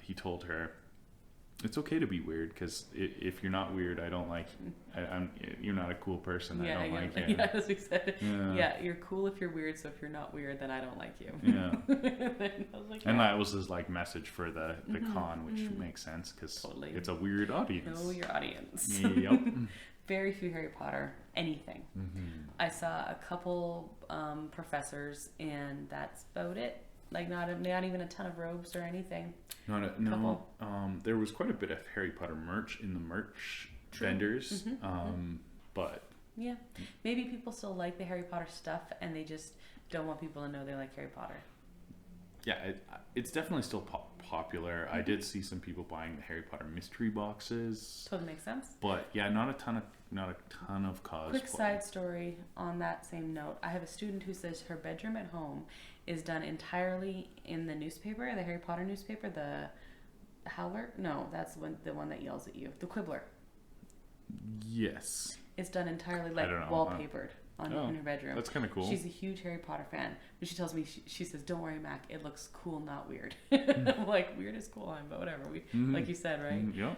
Speaker 1: he told her, it's okay to be weird, because if you're not weird, I don't like you're not a cool person. I don't like you.
Speaker 2: Yeah, as we said. Yeah, you're cool if you're weird, so if you're not weird, then I don't like you.
Speaker 1: Yeah.
Speaker 2: I was like,
Speaker 1: and that was his like message for the con, which makes sense because it's a weird audience.
Speaker 2: Know your audience.
Speaker 1: Yep.
Speaker 2: Very few Harry Potter anything. I saw a couple professors, and that's about it. Like not even a ton of robes or anything.
Speaker 1: No. There was quite a bit of Harry Potter merch in the merch vendors, but
Speaker 2: yeah, maybe people still like the Harry Potter stuff, and they just don't want people to know they like Harry Potter.
Speaker 1: Yeah, it's definitely still popular. I did see some people buying the Harry Potter mystery boxes.
Speaker 2: Totally makes sense.
Speaker 1: But yeah, not a ton of cosplay.
Speaker 2: Quick side story on that same note. I have a student who says her bedroom at home is done entirely in the newspaper, the Harry Potter newspaper, the Howler? No, that's the one that yells at you. The Quibbler.
Speaker 1: Yes.
Speaker 2: It's done entirely like wallpapered in her bedroom.
Speaker 1: That's kind of cool.
Speaker 2: She's a huge Harry Potter fan. But she tells me, she says, don't worry, Mac, it looks cool, not weird. I'm like, weird is cool, but whatever. Like you said, right?
Speaker 1: Yeah.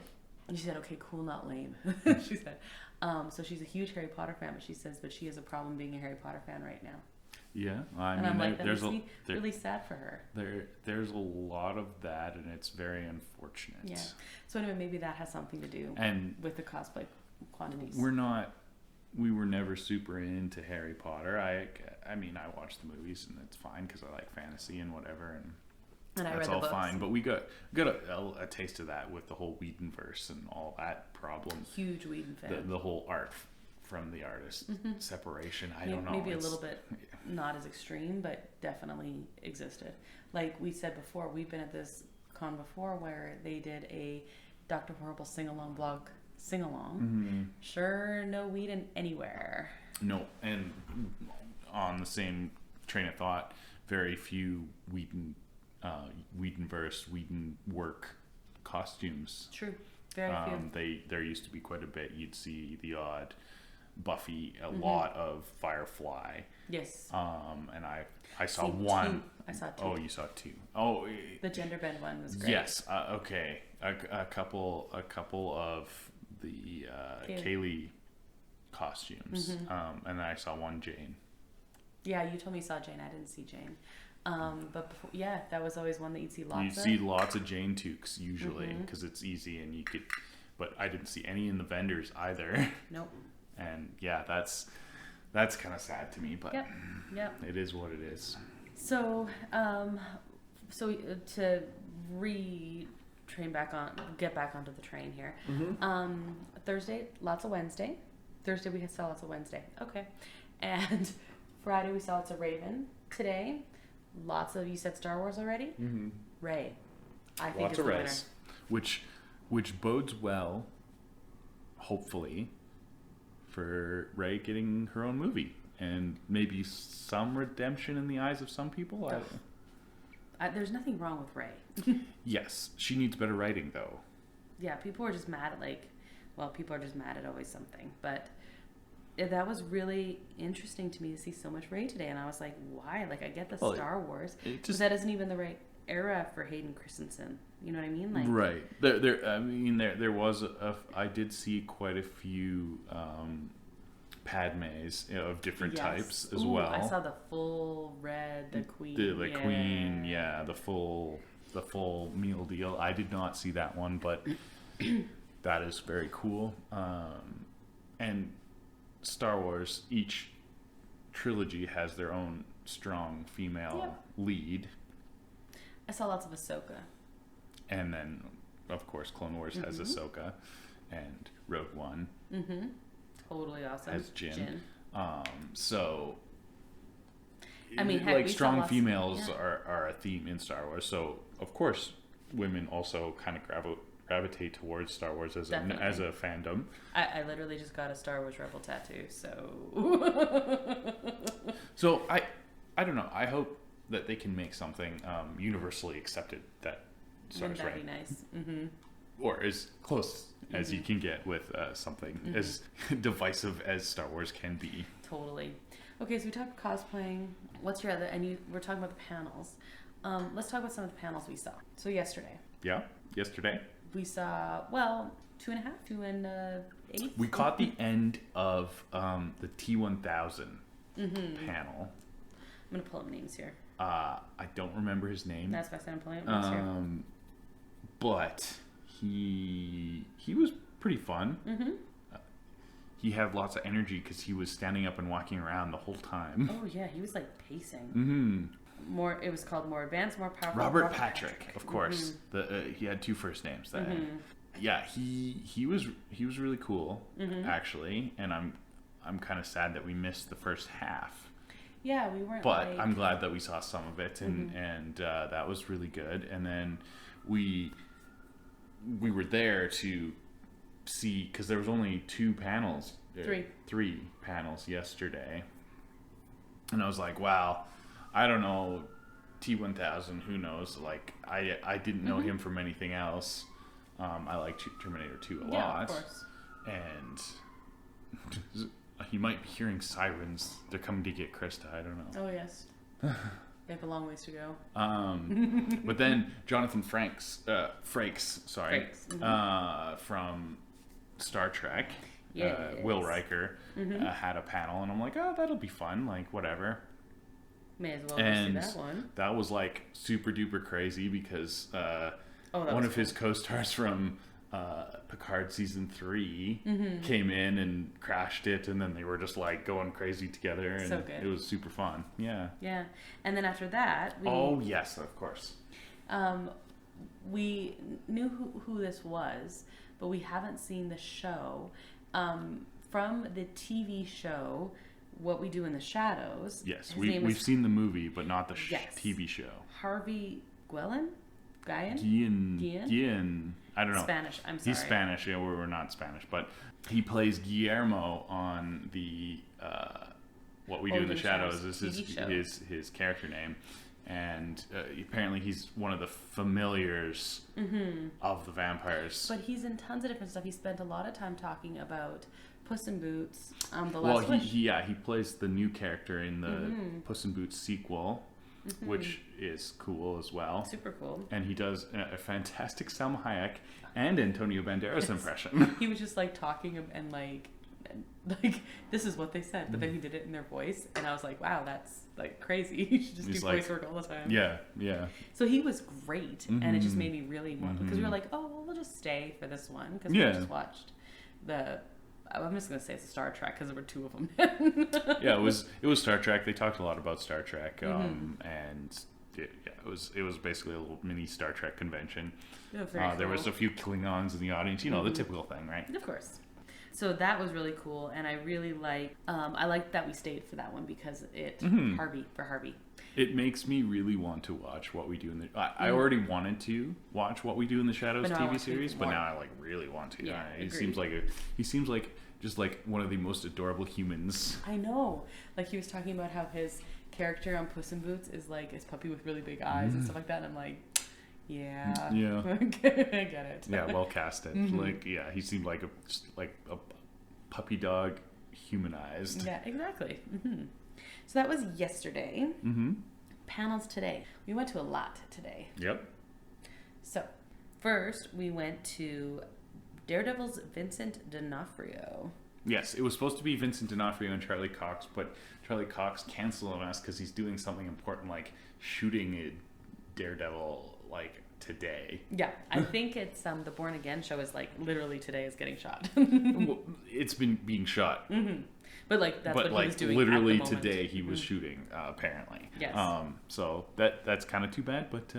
Speaker 2: And she said, okay, cool, not lame. She said. So she's a huge Harry Potter fan, but she says, but she has a problem being a Harry Potter fan right now.
Speaker 1: Yeah,
Speaker 2: and I'm like, that makes me really sad for her.
Speaker 1: There's a lot of that, and it's very unfortunate.
Speaker 2: Yeah. So anyway, maybe that has something to do with the cosplay quantities.
Speaker 1: We were never super into Harry Potter. I mean, I watch the movies, and it's fine because I like fantasy and whatever, and
Speaker 2: I
Speaker 1: that's
Speaker 2: read
Speaker 1: all
Speaker 2: the books.
Speaker 1: fine. But we got a taste of that with the whole Whedonverse and all that problem.
Speaker 2: Huge Whedon fan.
Speaker 1: The whole art from the artist separation. I don't know.
Speaker 2: Maybe a little bit not as extreme, but definitely existed. Like we said before, we've been at this con before where they did a Dr. Horrible sing-along blog sing-along. Sure, no Whedon anywhere.
Speaker 1: No, and on the same train of thought, very few Whedonverse, Whedon work costumes.
Speaker 2: True, very few.
Speaker 1: There used to be quite a bit. You'd see the odd Buffy, a lot of Firefly.
Speaker 2: Yes.
Speaker 1: And I saw one.
Speaker 2: Two. I saw two.
Speaker 1: Oh, you saw two. Oh,
Speaker 2: the gender bend one was great.
Speaker 1: Yes. Okay. A couple of the Kaylee costumes. And then I saw one Jane.
Speaker 2: Yeah, you told me you saw Jane. I didn't see Jane. But before, yeah, that was always one that you'd see lots of.
Speaker 1: You see lots of Jane toques usually because it's easy and you could, but I didn't see any in the vendors either.
Speaker 2: Nope.
Speaker 1: And yeah, that's kind of sad to me, but
Speaker 2: yep.
Speaker 1: It is what it is.
Speaker 2: So, to get back onto the train here. Thursday, lots of Wednesday. Thursday we saw lots of Wednesday. Okay, and Friday we saw lots of Raven. Today, lots of, you said Star Wars already. Rey, I think
Speaker 1: lots
Speaker 2: is
Speaker 1: of
Speaker 2: the winner.
Speaker 1: Reys, which bodes well, hopefully, for Rey getting her own movie and maybe some redemption in the eyes of some people.
Speaker 2: There's nothing wrong with Rey.
Speaker 1: Yes, she needs better writing though.
Speaker 2: Yeah, people are just mad at people are just mad at always something. But that was really interesting to me to see so much Rey today, and I was like, why? Like, I get the Star Wars, but that isn't even the right era for Hayden Christensen. You know what I mean? Like,
Speaker 1: right. There was I did see quite a few Padmes of different types as well.
Speaker 2: I saw the full red, the queen.
Speaker 1: The queen, the full meal deal. I did not see that one, but that is very cool. And Star Wars, each trilogy has their own strong female lead.
Speaker 2: I saw lots of Ahsoka.
Speaker 1: And then, of course, Clone Wars has Ahsoka, and Rogue One.
Speaker 2: Totally awesome.
Speaker 1: Has Jyn. So,
Speaker 2: I mean,
Speaker 1: like strong females are a theme in Star Wars. So, of course, women also kind of gravitate towards Star Wars as
Speaker 2: Definitely.
Speaker 1: as a fandom.
Speaker 2: I literally just got a Star Wars Rebel tattoo, so.
Speaker 1: So I don't know. I hope that they can make something universally accepted that Star
Speaker 2: Wouldn't
Speaker 1: Wars,
Speaker 2: that be nice? Mm-hmm.
Speaker 1: or as close as you can get with something as divisive as Star Wars can be.
Speaker 2: Totally. Okay, so we talked cosplaying. What's your other? And we're talking about the panels. Let's talk about some of the panels we saw. So yesterday.
Speaker 1: Yeah, yesterday
Speaker 2: We saw, 2.8.
Speaker 1: we caught the end of the T1000 panel.
Speaker 2: I'm going to pull up names here.
Speaker 1: I don't remember his name.
Speaker 2: That's why I said I'm pulling up names here.
Speaker 1: But he was pretty fun.
Speaker 2: Mm-hmm.
Speaker 1: He had lots of energy because he was standing up and walking around the whole time.
Speaker 2: Oh, yeah, he was like pacing.
Speaker 1: Mm-hmm.
Speaker 2: It was called More Advanced, More Powerful.
Speaker 1: Robert Patrick, of course. He had two first names. Yeah, he was really cool, actually, and I'm kind of sad that we missed the first half.
Speaker 2: Yeah, we weren't.
Speaker 1: But I'm glad that we saw some of it, and that was really good. And then we were there to see, because there was only three panels yesterday, and I was like, wow, I don't know, T1000, who knows? Like I didn't know him from anything else. I like Terminator 2 a lot.
Speaker 2: Yeah, of course.
Speaker 1: And he might be hearing sirens. They're coming to get Krysta. I don't know.
Speaker 2: Oh, yes. They have a long ways to go.
Speaker 1: But then Jonathan Frakes, from Star Trek, Will Riker, had a panel, and I'm like, oh, that'll be fun. Like, whatever.
Speaker 2: May as well
Speaker 1: And
Speaker 2: see that one.
Speaker 1: that was like super duper crazy because one of his co-stars from Picard season 3 came in and crashed it, and then they were just like going crazy together, and
Speaker 2: So good.
Speaker 1: it was super fun. Yeah.
Speaker 2: And then after that,
Speaker 1: Yes, of course.
Speaker 2: we knew who this was, but we haven't seen the show. From the TV show, What We Do in the Shadows.
Speaker 1: Yes, we've seen the movie, but not the
Speaker 2: Yes.
Speaker 1: TV show.
Speaker 2: Harvey Guillen?
Speaker 1: Guillen. I don't know.
Speaker 2: Spanish, I'm sorry.
Speaker 1: He's Spanish. Yeah, we're not Spanish, but he plays Guillermo on the What We Do in the Shadows. This is his character name, and apparently he's one of the familiars of the vampires.
Speaker 2: But he's in tons of different stuff. He spent a lot of time talking about Puss in Boots, The Last Wish.
Speaker 1: He plays the new character in the Puss in Boots sequel, which is cool as well.
Speaker 2: Super cool.
Speaker 1: And he does a fantastic Salma Hayek and Antonio Banderas impression.
Speaker 2: He was just like talking and like this is what they said, but then he did it in their voice, and I was like, wow, that's like crazy. You should just do voice work all the time.
Speaker 1: Yeah.
Speaker 2: So he was great, and it just made me really want, because we were like, oh, well, we'll just stay for this one, because we just watched I'm just gonna say it's a Star Trek because there were two of them.
Speaker 1: Yeah, it was Star Trek. They talked a lot about Star Trek, and it was basically a little mini Star Trek convention. There was a few Klingons in the audience, the typical thing, right?
Speaker 2: Of course. So that was really cool, and I really I liked that we stayed for that one because Harvey.
Speaker 1: It makes me really want to watch What We Do in the. I already wanted to watch What We Do in the Shadows TV series, but now I really want to.
Speaker 2: Yeah,
Speaker 1: he seems like just like one of the most adorable humans.
Speaker 2: I know. Like he was talking about how his character on Puss in Boots is like his puppy with really big eyes and stuff like that. And I'm like, yeah. I get it.
Speaker 1: Yeah, well casted. He seemed like a puppy dog humanized.
Speaker 2: Yeah, exactly. So that was yesterday. Panels today. We went to a lot today.
Speaker 1: Yep.
Speaker 2: So first we went to Daredevil's Vincent D'Onofrio.
Speaker 1: Yes, it was supposed to be Vincent D'Onofrio and Charlie Cox, but Charlie Cox canceled on us because he's doing something important like shooting a Daredevil today.
Speaker 2: Yeah, I think it's the Born Again show is literally today is getting shot.
Speaker 1: Well, it's been being shot.
Speaker 2: But that's what he was doing.
Speaker 1: Literally
Speaker 2: at the moment.
Speaker 1: Today he was shooting apparently.
Speaker 2: Yes.
Speaker 1: So that's kind of too bad, but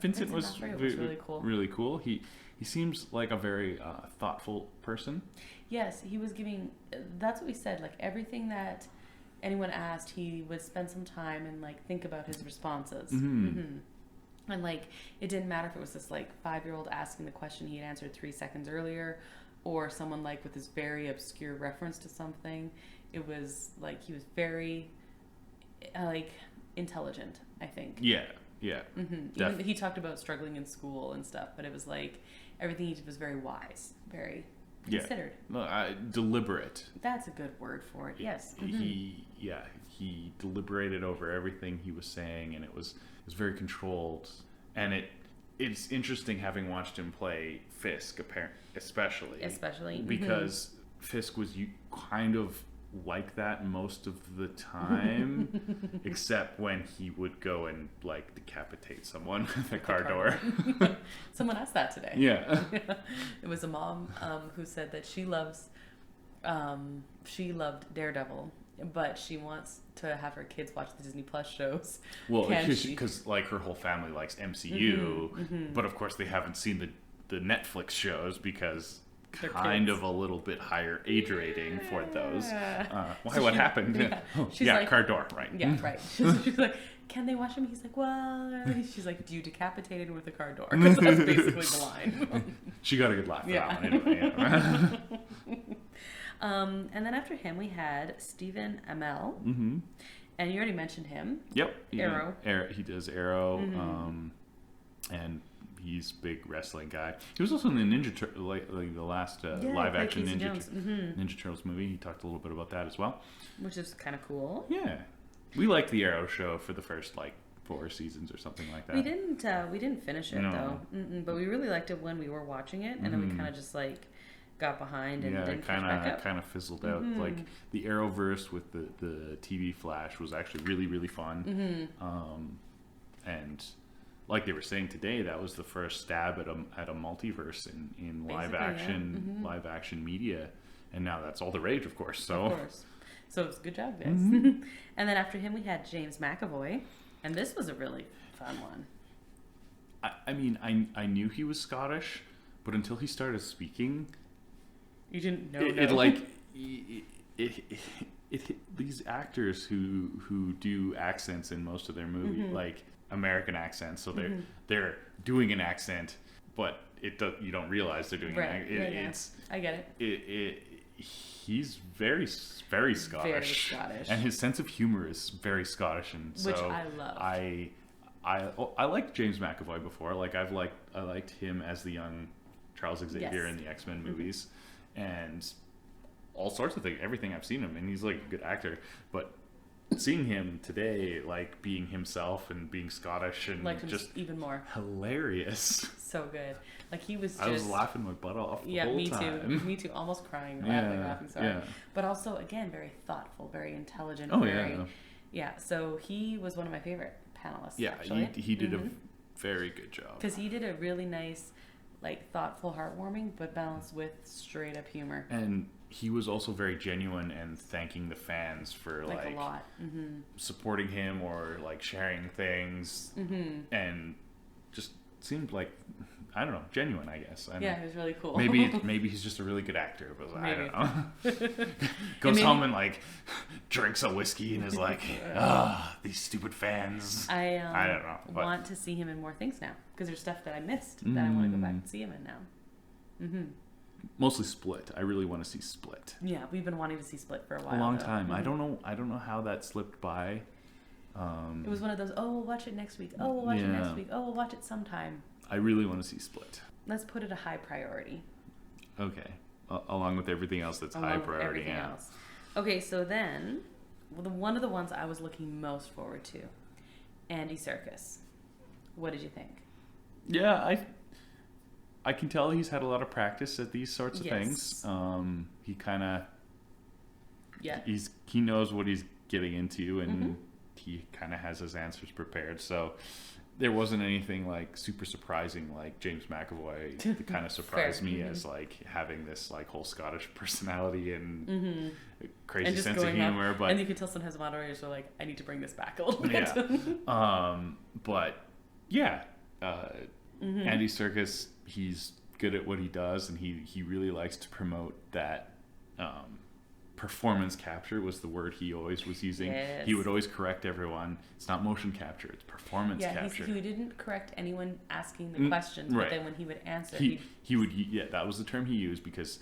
Speaker 1: Vincent was
Speaker 2: really cool.
Speaker 1: Really cool. He seems like a very thoughtful person.
Speaker 2: Yes, he was giving. That's what we said. Everything that anyone asked, he would spend some time and think about his responses. And like, it didn't matter if it was this like 5-year-old asking the question he had answered 3 seconds earlier, or someone like with this very obscure reference to something. It was like he was very like intelligent, I think.
Speaker 1: Yeah.
Speaker 2: Even he talked about struggling in school and stuff, but it was like everything he did was very wise, very considered.
Speaker 1: Deliberate.
Speaker 2: That's a good word for it. Yes.
Speaker 1: He deliberated over everything he was saying, and it was very controlled. And it's interesting having watched him play Fisk, especially because Fisk was kind of like that most of the time, except when he would go and like decapitate someone at the car door.
Speaker 2: Someone asked that today.
Speaker 1: Yeah.
Speaker 2: It was a mom who said that she loved Daredevil, but she wants to have her kids watch the Disney Plus shows.
Speaker 1: Well, because like her whole family likes MCU, but of course they haven't seen the Netflix shows because
Speaker 2: they're
Speaker 1: kind
Speaker 2: kids.
Speaker 1: of a little bit higher age rating for those. Why?
Speaker 2: So
Speaker 1: What happened?
Speaker 2: She's like,
Speaker 1: car door, right?
Speaker 2: Yeah, right. She's like, can they watch him? He's like, well, she's like, do you decapitate him with a car door? Because that's basically the line.
Speaker 1: She got a good laugh for that one anyway.
Speaker 2: And then after him, we had Stephen Amell. And you already mentioned him.
Speaker 1: Yep.
Speaker 2: Arrow.
Speaker 1: He does Arrow. And he's a big wrestling guy. He was also in the like the last live action Ninja Turtles movie. He talked a little bit about that as well,
Speaker 2: which is kind of cool.
Speaker 1: Yeah, we liked the Arrow show for the first like 4 seasons or something like that.
Speaker 2: We didn't finish it though, but we really liked it when we were watching it, and then we kind of just like got behind and didn't catch back up.
Speaker 1: Kind of fizzled out. Like the Arrowverse with the TV Flash was actually really, really fun. And like they were saying today, that was the first stab at a multiverse in live action media, and now that's all the rage, of course. So
Speaker 2: it's a good job, guys. And then after him, we had James McAvoy, and this was a really fun one.
Speaker 1: I mean, I knew he was Scottish, but until he started speaking,
Speaker 2: you didn't know.
Speaker 1: These actors who do accents in most of their movies, like American accents, so they're doing an accent, but you don't realize they're doing an accent. I get it. He's very very Scottish.
Speaker 2: Very Scottish,
Speaker 1: and his sense of humor is very Scottish, and so
Speaker 2: which I love.
Speaker 1: I liked James McAvoy before. Like I liked him as the young Charles Xavier in the X-Men movies, and all sorts of things. Everything I've seen him, and he's like a good actor, but seeing him today, like being himself and being Scottish and
Speaker 2: like
Speaker 1: just
Speaker 2: even more
Speaker 1: hilarious.
Speaker 2: So good. Like he was.
Speaker 1: I was laughing my butt off. The whole time.
Speaker 2: Me too. Almost crying, laughing so hard. But also, again, very thoughtful, very intelligent. Yeah. So he was one of my favorite panelists.
Speaker 1: Yeah,
Speaker 2: actually.
Speaker 1: he did a very good job.
Speaker 2: Because he did a really nice, like thoughtful, heartwarming, but balanced with straight up humor.
Speaker 1: And he was also very genuine and thanking the fans for like
Speaker 2: a lot
Speaker 1: supporting him or like sharing things, and just seemed like, I don't know, genuine, I guess.
Speaker 2: It was really cool.
Speaker 1: Maybe he's just a really good actor, but I don't know. Goes home and like drinks a whiskey and is like, these stupid fans.
Speaker 2: I
Speaker 1: don't know.
Speaker 2: But want to see him in more things now because there's stuff that I missed that I want to go back and see him in now.
Speaker 1: Mostly Split. I really want to see Split.
Speaker 2: Yeah, we've been wanting to see Split for a while.
Speaker 1: A long time. I don't know how that slipped by.
Speaker 2: It was one of those, we'll watch it next week. We'll watch it next week. We'll watch it sometime.
Speaker 1: I really want to see Split.
Speaker 2: Let's put it a high priority.
Speaker 1: Okay. Along with everything else that's high priority.
Speaker 2: Else. Okay, so then, one of the ones I was looking most forward to, Andy Serkis. What did you think?
Speaker 1: Yeah, I can tell he's had a lot of practice at these sorts of things. He kind of... Yeah. He knows what he's getting into, and he kind of has his answers prepared, so... There wasn't anything like super surprising like James McAvoy that kind of surprised me as like having this like whole Scottish personality and crazy and sense of humor. But
Speaker 2: and you can tell sometimes moderators are like, I need to bring this back a little bit.
Speaker 1: But Andy Serkis, he's good at what he does, and he really likes to promote that performance capture was the word he always was using.
Speaker 2: Yes.
Speaker 1: He would always correct everyone. It's not motion capture, it's performance capture.
Speaker 2: He didn't correct anyone asking the questions,
Speaker 1: right.
Speaker 2: but then when he would answer,
Speaker 1: he would, yeah, that was the term he used, because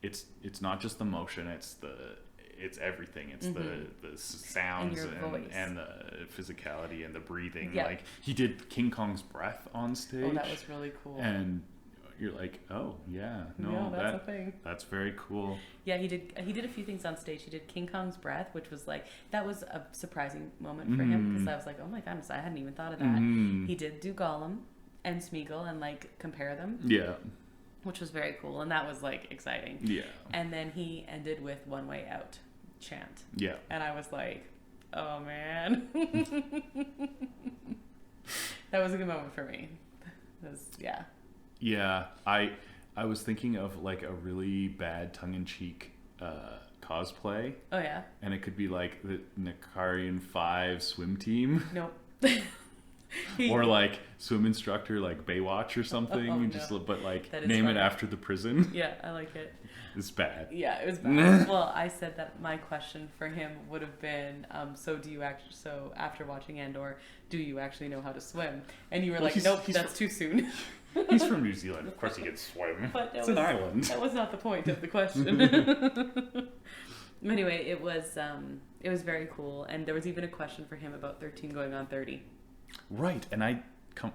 Speaker 1: it's not just the motion, it's everything. It's the sounds and the physicality and the breathing.
Speaker 2: Yep.
Speaker 1: Like, he did King Kong's breath on stage.
Speaker 2: Oh, that was really cool.
Speaker 1: And you're like, oh yeah, no,
Speaker 2: that's a thing.
Speaker 1: That's very cool.
Speaker 2: Yeah, he did a few things on stage. He did King Kong's breath, which was like, that was a surprising moment for him, because I was like, oh my goodness, I hadn't even thought of that. He did do Gollum and Smeagol and like compare them.
Speaker 1: Yeah.
Speaker 2: Which was very cool, and that was like exciting.
Speaker 1: Yeah.
Speaker 2: And then he ended with "One Way Out" chant.
Speaker 1: Yeah.
Speaker 2: And I was like, oh man. That was a good moment for me. Yeah.
Speaker 1: Yeah, I was thinking of like a really bad tongue-in-cheek cosplay.
Speaker 2: Oh yeah.
Speaker 1: And it could be like the Nakarian 5 swim team.
Speaker 2: Nope.
Speaker 1: Or like swim instructor, like Baywatch or something.
Speaker 2: Oh,
Speaker 1: just
Speaker 2: no.
Speaker 1: But like
Speaker 2: funny.
Speaker 1: name it after the prison.
Speaker 2: Yeah, I like it.
Speaker 1: It's bad.
Speaker 2: Yeah, it was bad. Well, I said that my question for him would have been, so after watching Andor, do you actually know how to swim? And you were like, nope, that's too soon.
Speaker 1: He's from New Zealand. Of course he can swim.
Speaker 2: But
Speaker 1: it's an island.
Speaker 2: That was not the point of the question. Anyway, it was very cool, and there was even a question for him about 13 going on 30.
Speaker 1: Right, and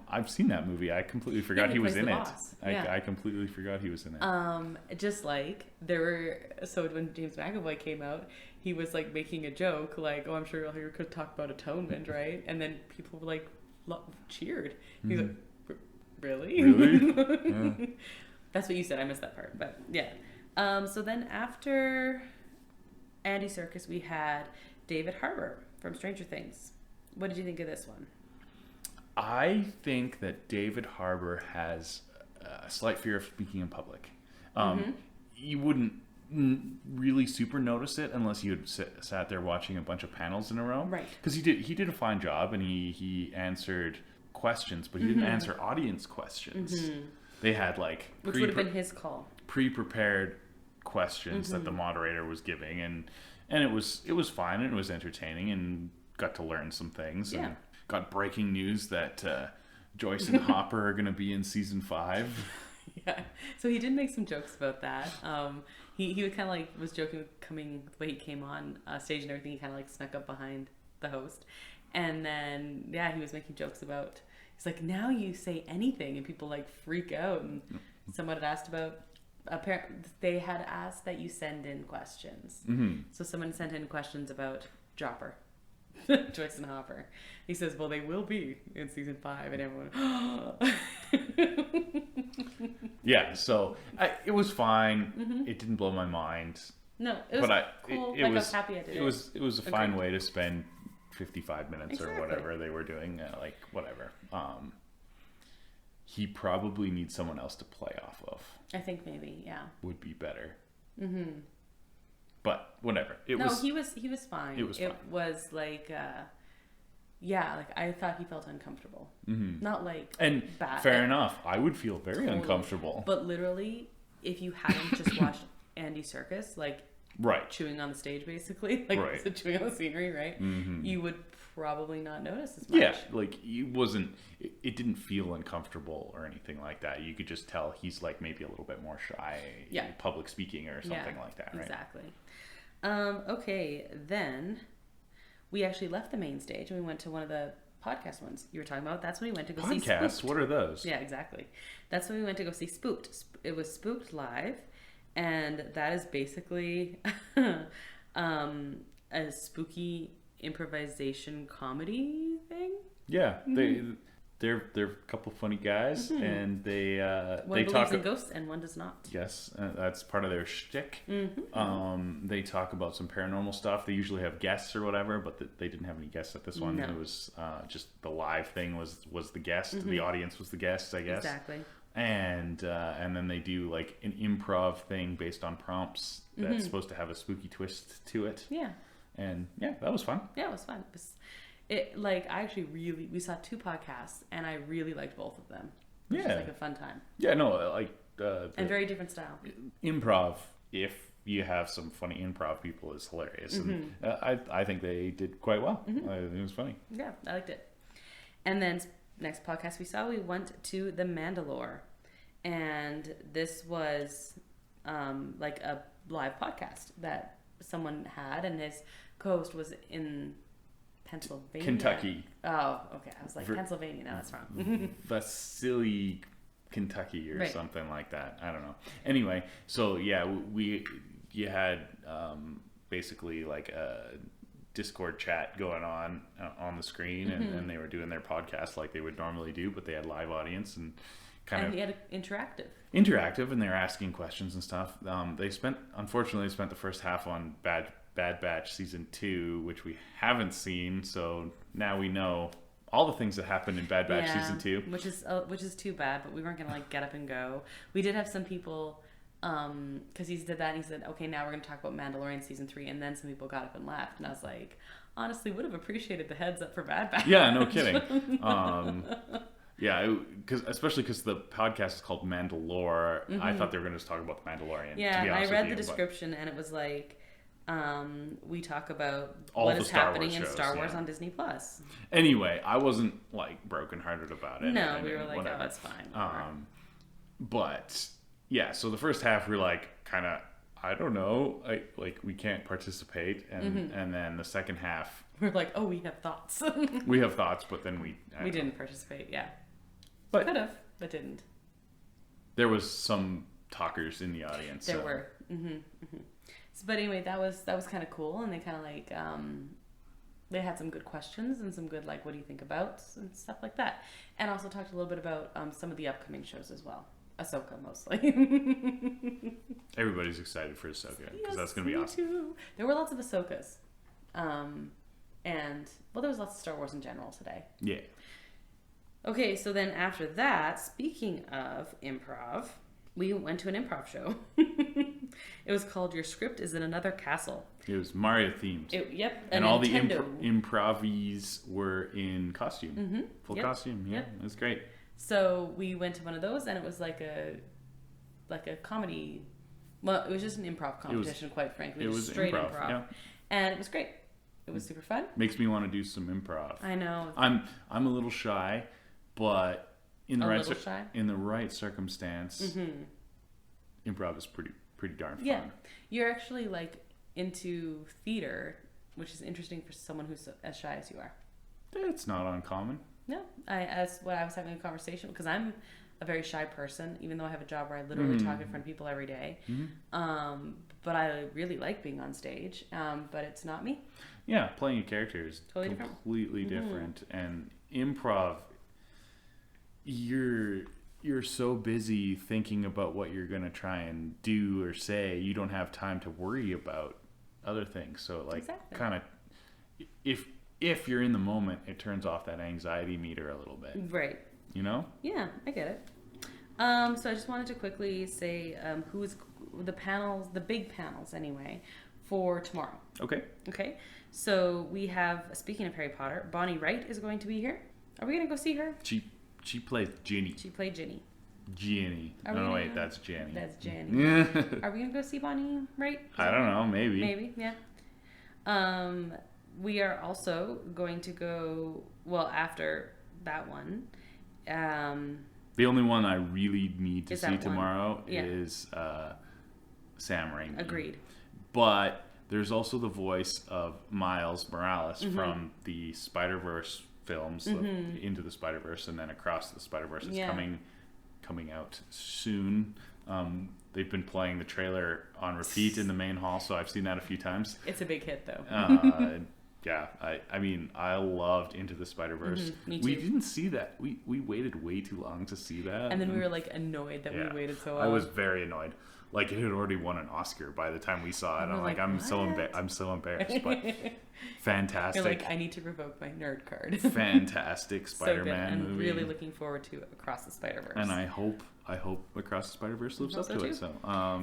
Speaker 1: I've seen that movie. I completely forgot he was in it.
Speaker 2: Yeah.
Speaker 1: I completely forgot he was in it.
Speaker 2: Just like when James McAvoy came out, he was like making a joke, like, "Oh, I'm sure you'll hear could talk about atonement, right?" And then people were like cheered. He's like, "Really?
Speaker 1: Really?" Yeah.
Speaker 2: That's what you said. I missed that part, but yeah. So then after Andy Serkis, we had David Harbour from Stranger Things. What did you think of this one?
Speaker 1: I think that David Harbour has a slight fear of speaking in public. You wouldn't really super notice it unless you had sat there watching a bunch of panels in a row.
Speaker 2: Right.
Speaker 1: Because he did a fine job, and he answered questions, but he didn't answer audience questions. They had like
Speaker 2: which would have been his call.
Speaker 1: Pre-prepared questions that the moderator was giving, and it was fine, and it was entertaining, and got to learn some things.
Speaker 2: Yeah.
Speaker 1: And got breaking news that Joyce and Hopper are going to be in season 5.
Speaker 2: Yeah. So he did make some jokes about that. He would kind of like was joking with the way he came on stage and everything. He kind of like snuck up behind the host, and then he was making jokes about. He's like, now you say anything, and people like freak out. And someone had asked about. They had asked that you send in questions. So someone sent in questions about Jopper. Joyce and Hopper. He says, well, they will be in season 5, and everyone
Speaker 1: Yeah, so it was fine. It didn't blow my mind.
Speaker 2: No, it was cool. I was happy I did it.
Speaker 1: It was a fine way to spend 55 minutes or whatever they were doing. Whatever. He probably needs someone else to play off of.
Speaker 2: I think maybe, yeah.
Speaker 1: Would be better. But whatever. He was fine. It was fine. It
Speaker 2: was like, I thought he felt uncomfortable. Not like bad.
Speaker 1: Fair enough. I would feel very uncomfortable.
Speaker 2: But literally, if you hadn't just watched Andy Serkis, like chewing on the stage, basically, like chewing on the scenery, right? You would probably not notice as much.
Speaker 1: Yeah, like it didn't feel uncomfortable or anything like that. You could just tell he's like maybe a little bit more shy in public speaking or something like that, right?
Speaker 2: Exactly. Okay, then we actually left the main stage and we went to one of the podcast ones you were talking about. That's when we went to go see Spooked.
Speaker 1: Podcasts? What are those?
Speaker 2: Yeah, exactly. That's when we went to go see Spooked. It was Spooked Live, and that is basically a spooky improvisation comedy thing.
Speaker 1: Yeah, they're a couple funny guys, and they
Speaker 2: one believes in ghosts and one does not.
Speaker 1: Yes, that's part of their shtick. They talk about some paranormal stuff. They usually have guests or whatever, but they didn't have any guests at this one. No. It was just the live thing was the guest. The audience was the guests, I guess.
Speaker 2: Exactly.
Speaker 1: And then they do like an improv thing based on prompts that's supposed to have a spooky twist to it. Yeah. And that was fun.
Speaker 2: Yeah, it was fun. We saw 2 podcasts, and I really liked both of them. Which was like a fun time.
Speaker 1: Yeah, no,
Speaker 2: and very different style.
Speaker 1: Improv, if you have some funny improv people is hilarious. And I think they did quite well. It was funny.
Speaker 2: Yeah, I liked it. And then next podcast we saw, we went to the Mandalore. And this was like a live podcast that someone had, and his co-host was in Pennsylvania.
Speaker 1: Kentucky.
Speaker 2: Oh, okay. I was like, Pennsylvania. No, that's wrong.
Speaker 1: Vasily, Kentucky or
Speaker 2: Right.
Speaker 1: something like that. I don't know. Anyway, so yeah, you had basically like a Discord chat going on the screen, and they were doing their podcast like they would normally do, but they had live audience and kind of
Speaker 2: he had
Speaker 1: interactive, and they were asking questions and stuff. Unfortunately, they spent the first half on Bad Batch season 2, which we haven't seen. So now we know all the things that happened in Bad Batch season 2,
Speaker 2: which is too bad. But we weren't gonna like get up and go. We did have some people. Because he did that and he said, okay, now we're going to talk about Mandalorian season 3, and then some people got up and left, and I was like, honestly, would have appreciated the heads up for Bad Batch.
Speaker 1: Yeah, no kidding. Yeah, especially because the podcast is called Mandalore. I thought they were going to just talk about the Mandalorian.
Speaker 2: Yeah,
Speaker 1: to be honest
Speaker 2: I read
Speaker 1: with
Speaker 2: the
Speaker 1: you,
Speaker 2: description, and it was like, we talk about
Speaker 1: all
Speaker 2: what
Speaker 1: the
Speaker 2: is
Speaker 1: Star
Speaker 2: happening
Speaker 1: Wars
Speaker 2: in
Speaker 1: shows,
Speaker 2: Star Wars
Speaker 1: yeah.
Speaker 2: on Disney Plus.
Speaker 1: Anyway, I wasn't like brokenhearted about it.
Speaker 2: No, we were like, whatever. Oh, it's fine.
Speaker 1: But yeah, so the first half we were like kind of, I don't know, like we can't participate, and then the second half
Speaker 2: we're like, oh, we have thoughts.
Speaker 1: we have thoughts, but then we
Speaker 2: didn't participate. Yeah,
Speaker 1: but
Speaker 2: could have, but didn't.
Speaker 1: There was some talkers in the audience.
Speaker 2: There were. So, but anyway, that was kind of cool, and they kind of like they had some good questions and some good like, what do you think about and stuff like that, and also talked a little bit about some of the upcoming shows as well. Ahsoka mostly.
Speaker 1: Everybody's excited for Ahsoka because
Speaker 2: Yes,
Speaker 1: that's going to be awesome.
Speaker 2: Too. There were lots of Ahsokas, and well, there was lots of Star Wars in general today.
Speaker 1: Yeah.
Speaker 2: Okay, so then after that, speaking of improv, we went to an improv show. It was called Your Script is in Another Castle.
Speaker 1: It was Mario themed.
Speaker 2: Yep.
Speaker 1: And all the improvies were in costume.
Speaker 2: Mm-hmm.
Speaker 1: Full costume. Yeah, it was great.
Speaker 2: So we went to one of those, and it was like a comedy. Well, it was just an improv competition, quite frankly.
Speaker 1: It was
Speaker 2: straight
Speaker 1: improv. Yeah.
Speaker 2: And it was great. It was super fun.
Speaker 1: Makes me want to do some improv.
Speaker 2: I know.
Speaker 1: I'm a little shy, but in the right circumstance, improv is pretty darn fun.
Speaker 2: Yeah, you're actually like into theater, which is interesting for someone who's as shy as you are.
Speaker 1: It's not uncommon.
Speaker 2: No, that's what I was having a conversation, because I'm a very shy person, even though I have a job where I literally talk in front of people every day. But I really like being on stage, but it's not me.
Speaker 1: Yeah, playing a character is
Speaker 2: Totally
Speaker 1: completely different. And improv, you're so busy thinking about what you're going to try and do or say, you don't have time to worry about other things. So like kind of if you're in the moment, it turns off that anxiety meter a little bit.
Speaker 2: Right.
Speaker 1: You know?
Speaker 2: Yeah, I get it. So I just wanted to quickly say who is the panels, the big panels anyway, for tomorrow. Okay. So we have, speaking of Harry Potter, Bonnie Wright is going to be here. Are we going to go see her?
Speaker 1: She plays Ginny.
Speaker 2: She played Ginny.
Speaker 1: Ginny. No, wait, that's Janny.
Speaker 2: That's Janny. Are we going to go see Bonnie Wright?
Speaker 1: I don't know, maybe.
Speaker 2: Maybe, yeah. We are also going to go, well, after that one.
Speaker 1: The only one I really need to see tomorrow is Sam Raimi.
Speaker 2: Agreed.
Speaker 1: But there's also the voice of Miles Morales from the Spider-Verse films, Into the Spider-Verse and then Across the Spider-Verse. It's coming out soon. They've been playing the trailer on repeat in the main hall, so I've seen that a few times.
Speaker 2: It's a big hit, though.
Speaker 1: Yeah, I mean, I loved Into the Spider-Verse.
Speaker 2: Me too.
Speaker 1: We didn't see that. We waited way too long to see that.
Speaker 2: And then we were like annoyed that we waited so long.
Speaker 1: I was very annoyed. Like, it had already won an Oscar by the time we saw it. I'm like, I'm so embarrassed, but fantastic.
Speaker 2: You're like, I need to revoke my nerd card.
Speaker 1: Fantastic Spider-Man
Speaker 2: movie. I'm
Speaker 1: movie.
Speaker 2: really looking forward to Across the Spider-Verse.
Speaker 1: And I hope Across the Spider-Verse lives up to it. So,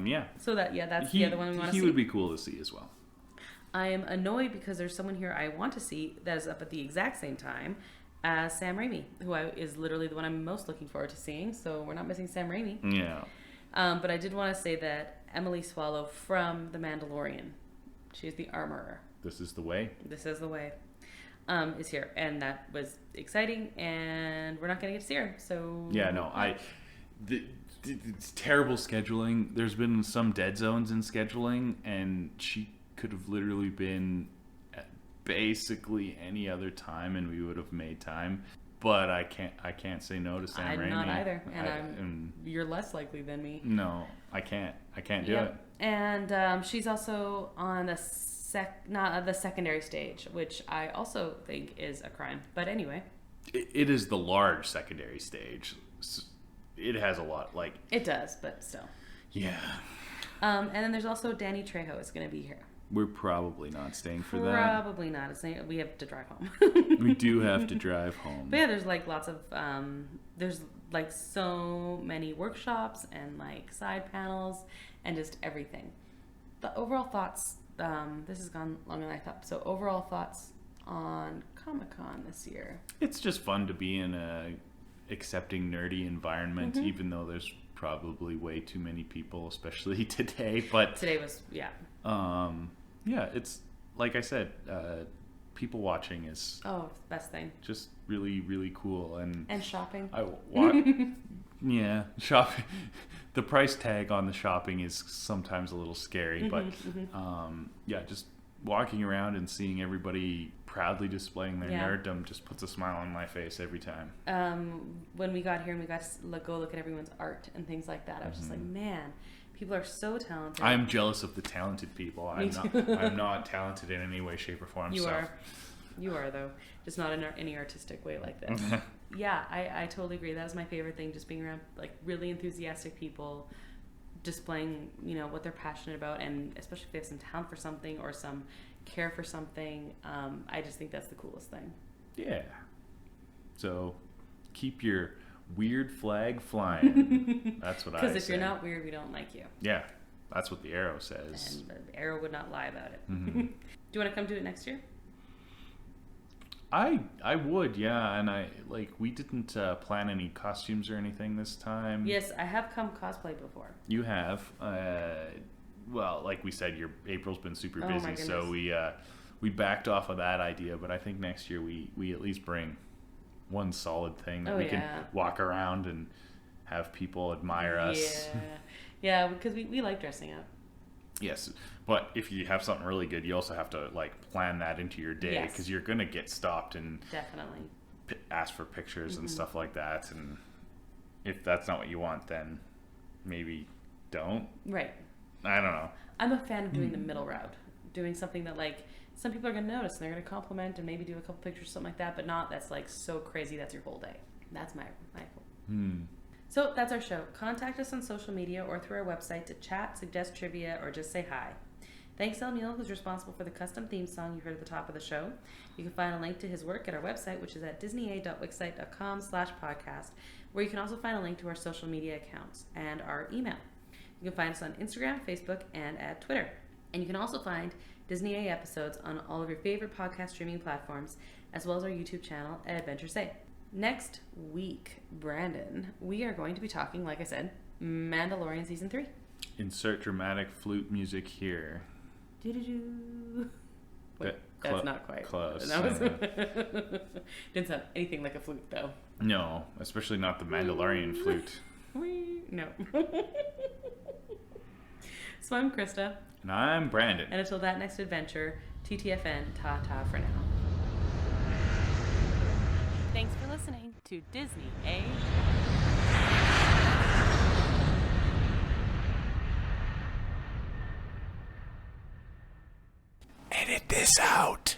Speaker 1: yeah.
Speaker 2: So that's the other one we want to see.
Speaker 1: He would be cool to see as well.
Speaker 2: I am annoyed because there's someone here I want to see that is up at the exact same time as Sam Raimi, who is literally the one I'm most looking forward to seeing. So we're not missing Sam Raimi.
Speaker 1: Yeah.
Speaker 2: But I did want to say that Emily Swallow from The Mandalorian. She's the armorer.
Speaker 1: This is the way.
Speaker 2: This is the way. Is here, and that was exciting, and we're not going to get to see her. So
Speaker 1: Yeah, no, it's terrible scheduling. There's been some dead zones in scheduling, and she could have literally been at basically any other time, and we would have made time. But I can't say no to Sam Raimi.
Speaker 2: I'm not either, and you're less likely than me.
Speaker 1: No, I can't do it.
Speaker 2: And she's also on the not the secondary stage, which I also think is a crime. But anyway,
Speaker 1: it is the large secondary stage. It has a lot, like
Speaker 2: it does, but still.
Speaker 1: Yeah.
Speaker 2: And then there's also Danny Trejo is going to be here.
Speaker 1: We're probably not staying for that.
Speaker 2: Probably not. We have to drive home.
Speaker 1: We do have to drive home.
Speaker 2: But yeah, there's like lots of there's like so many workshops and like side panels and just everything. The overall thoughts. This has gone longer than I thought. So overall thoughts on Comic-Con this year.
Speaker 1: It's just fun to be in a accepting nerdy environment, even though there's probably way too many people, especially today. But
Speaker 2: today was
Speaker 1: yeah, it's like I said, people watching is
Speaker 2: the best thing.
Speaker 1: Just really, really cool, and
Speaker 2: shopping.
Speaker 1: Yeah, shopping. The price tag on the shopping is sometimes a little scary, but yeah, just walking around and seeing everybody proudly displaying their nerddom just puts a smile on my face every time.
Speaker 2: When we got here and we got to go look at everyone's art and things like that, I was just like, man, people are so talented.
Speaker 1: I'm jealous of the talented people. I'm not talented in any way, shape, or form.
Speaker 2: You are though, just not in any artistic way like this. Yeah, I totally agree. That is my favorite thing, just being around like really enthusiastic people displaying, what they're passionate about, and especially if they have some talent for something or some care for something. I just think that's the coolest thing.
Speaker 1: Yeah. So keep your weird flag flying. That's what I say.
Speaker 2: Because if you're not weird, we don't like you.
Speaker 1: Yeah, that's what the Arrow says.
Speaker 2: And the Arrow would not lie about it. Do you want to come do it next year?
Speaker 1: I would, yeah, and we didn't plan any costumes or anything this time.
Speaker 2: Yes, I have come cosplay before.
Speaker 1: You have. Well, like we said, April's been super busy, so we backed off of that idea. But I think next year we at least bring one solid thing that we can walk around and have people admire us.
Speaker 2: Yeah, because we like dressing up.
Speaker 1: Yes, but if you have something really good, you also have to plan that into your day, because you're gonna get stopped and
Speaker 2: definitely
Speaker 1: ask for pictures and stuff like that. And if that's not what you want, then maybe don't.
Speaker 2: Right.
Speaker 1: I don't know.
Speaker 2: I'm a fan of doing the middle route, doing something that some people are gonna notice and they're gonna compliment and maybe do a couple pictures, something like that, but not that's so crazy that's your whole day. That's my goal. So that's our show. Contact us on social media or through our website to chat, suggest trivia, or just say hi. Thanks to Emil, who's responsible for the custom theme song you heard at the top of the show. You can find a link to his work at our website, which is at disneya.wixsite.com/podcast, where you can also find a link to our social media accounts and our email. You can find us on Instagram, Facebook, and at Twitter. And you can also find Disney A episodes on all of your favorite podcast streaming platforms, as well as our YouTube channel at Adventure Say. Next week, Brandon, we are going to be talking, like I said, Mandalorian Season 3.
Speaker 1: Insert dramatic flute music here.
Speaker 2: Doo-doo-doo. Wait, that's not quite
Speaker 1: close.
Speaker 2: That was didn't sound anything like a flute, though.
Speaker 1: No, especially not the Mandalorian flute.
Speaker 2: No. So I'm Krysta.
Speaker 1: And I'm Brandon.
Speaker 2: And until that next adventure, TTFN, ta-ta for now. Thanks for listening to Disney A.
Speaker 3: Edit this out.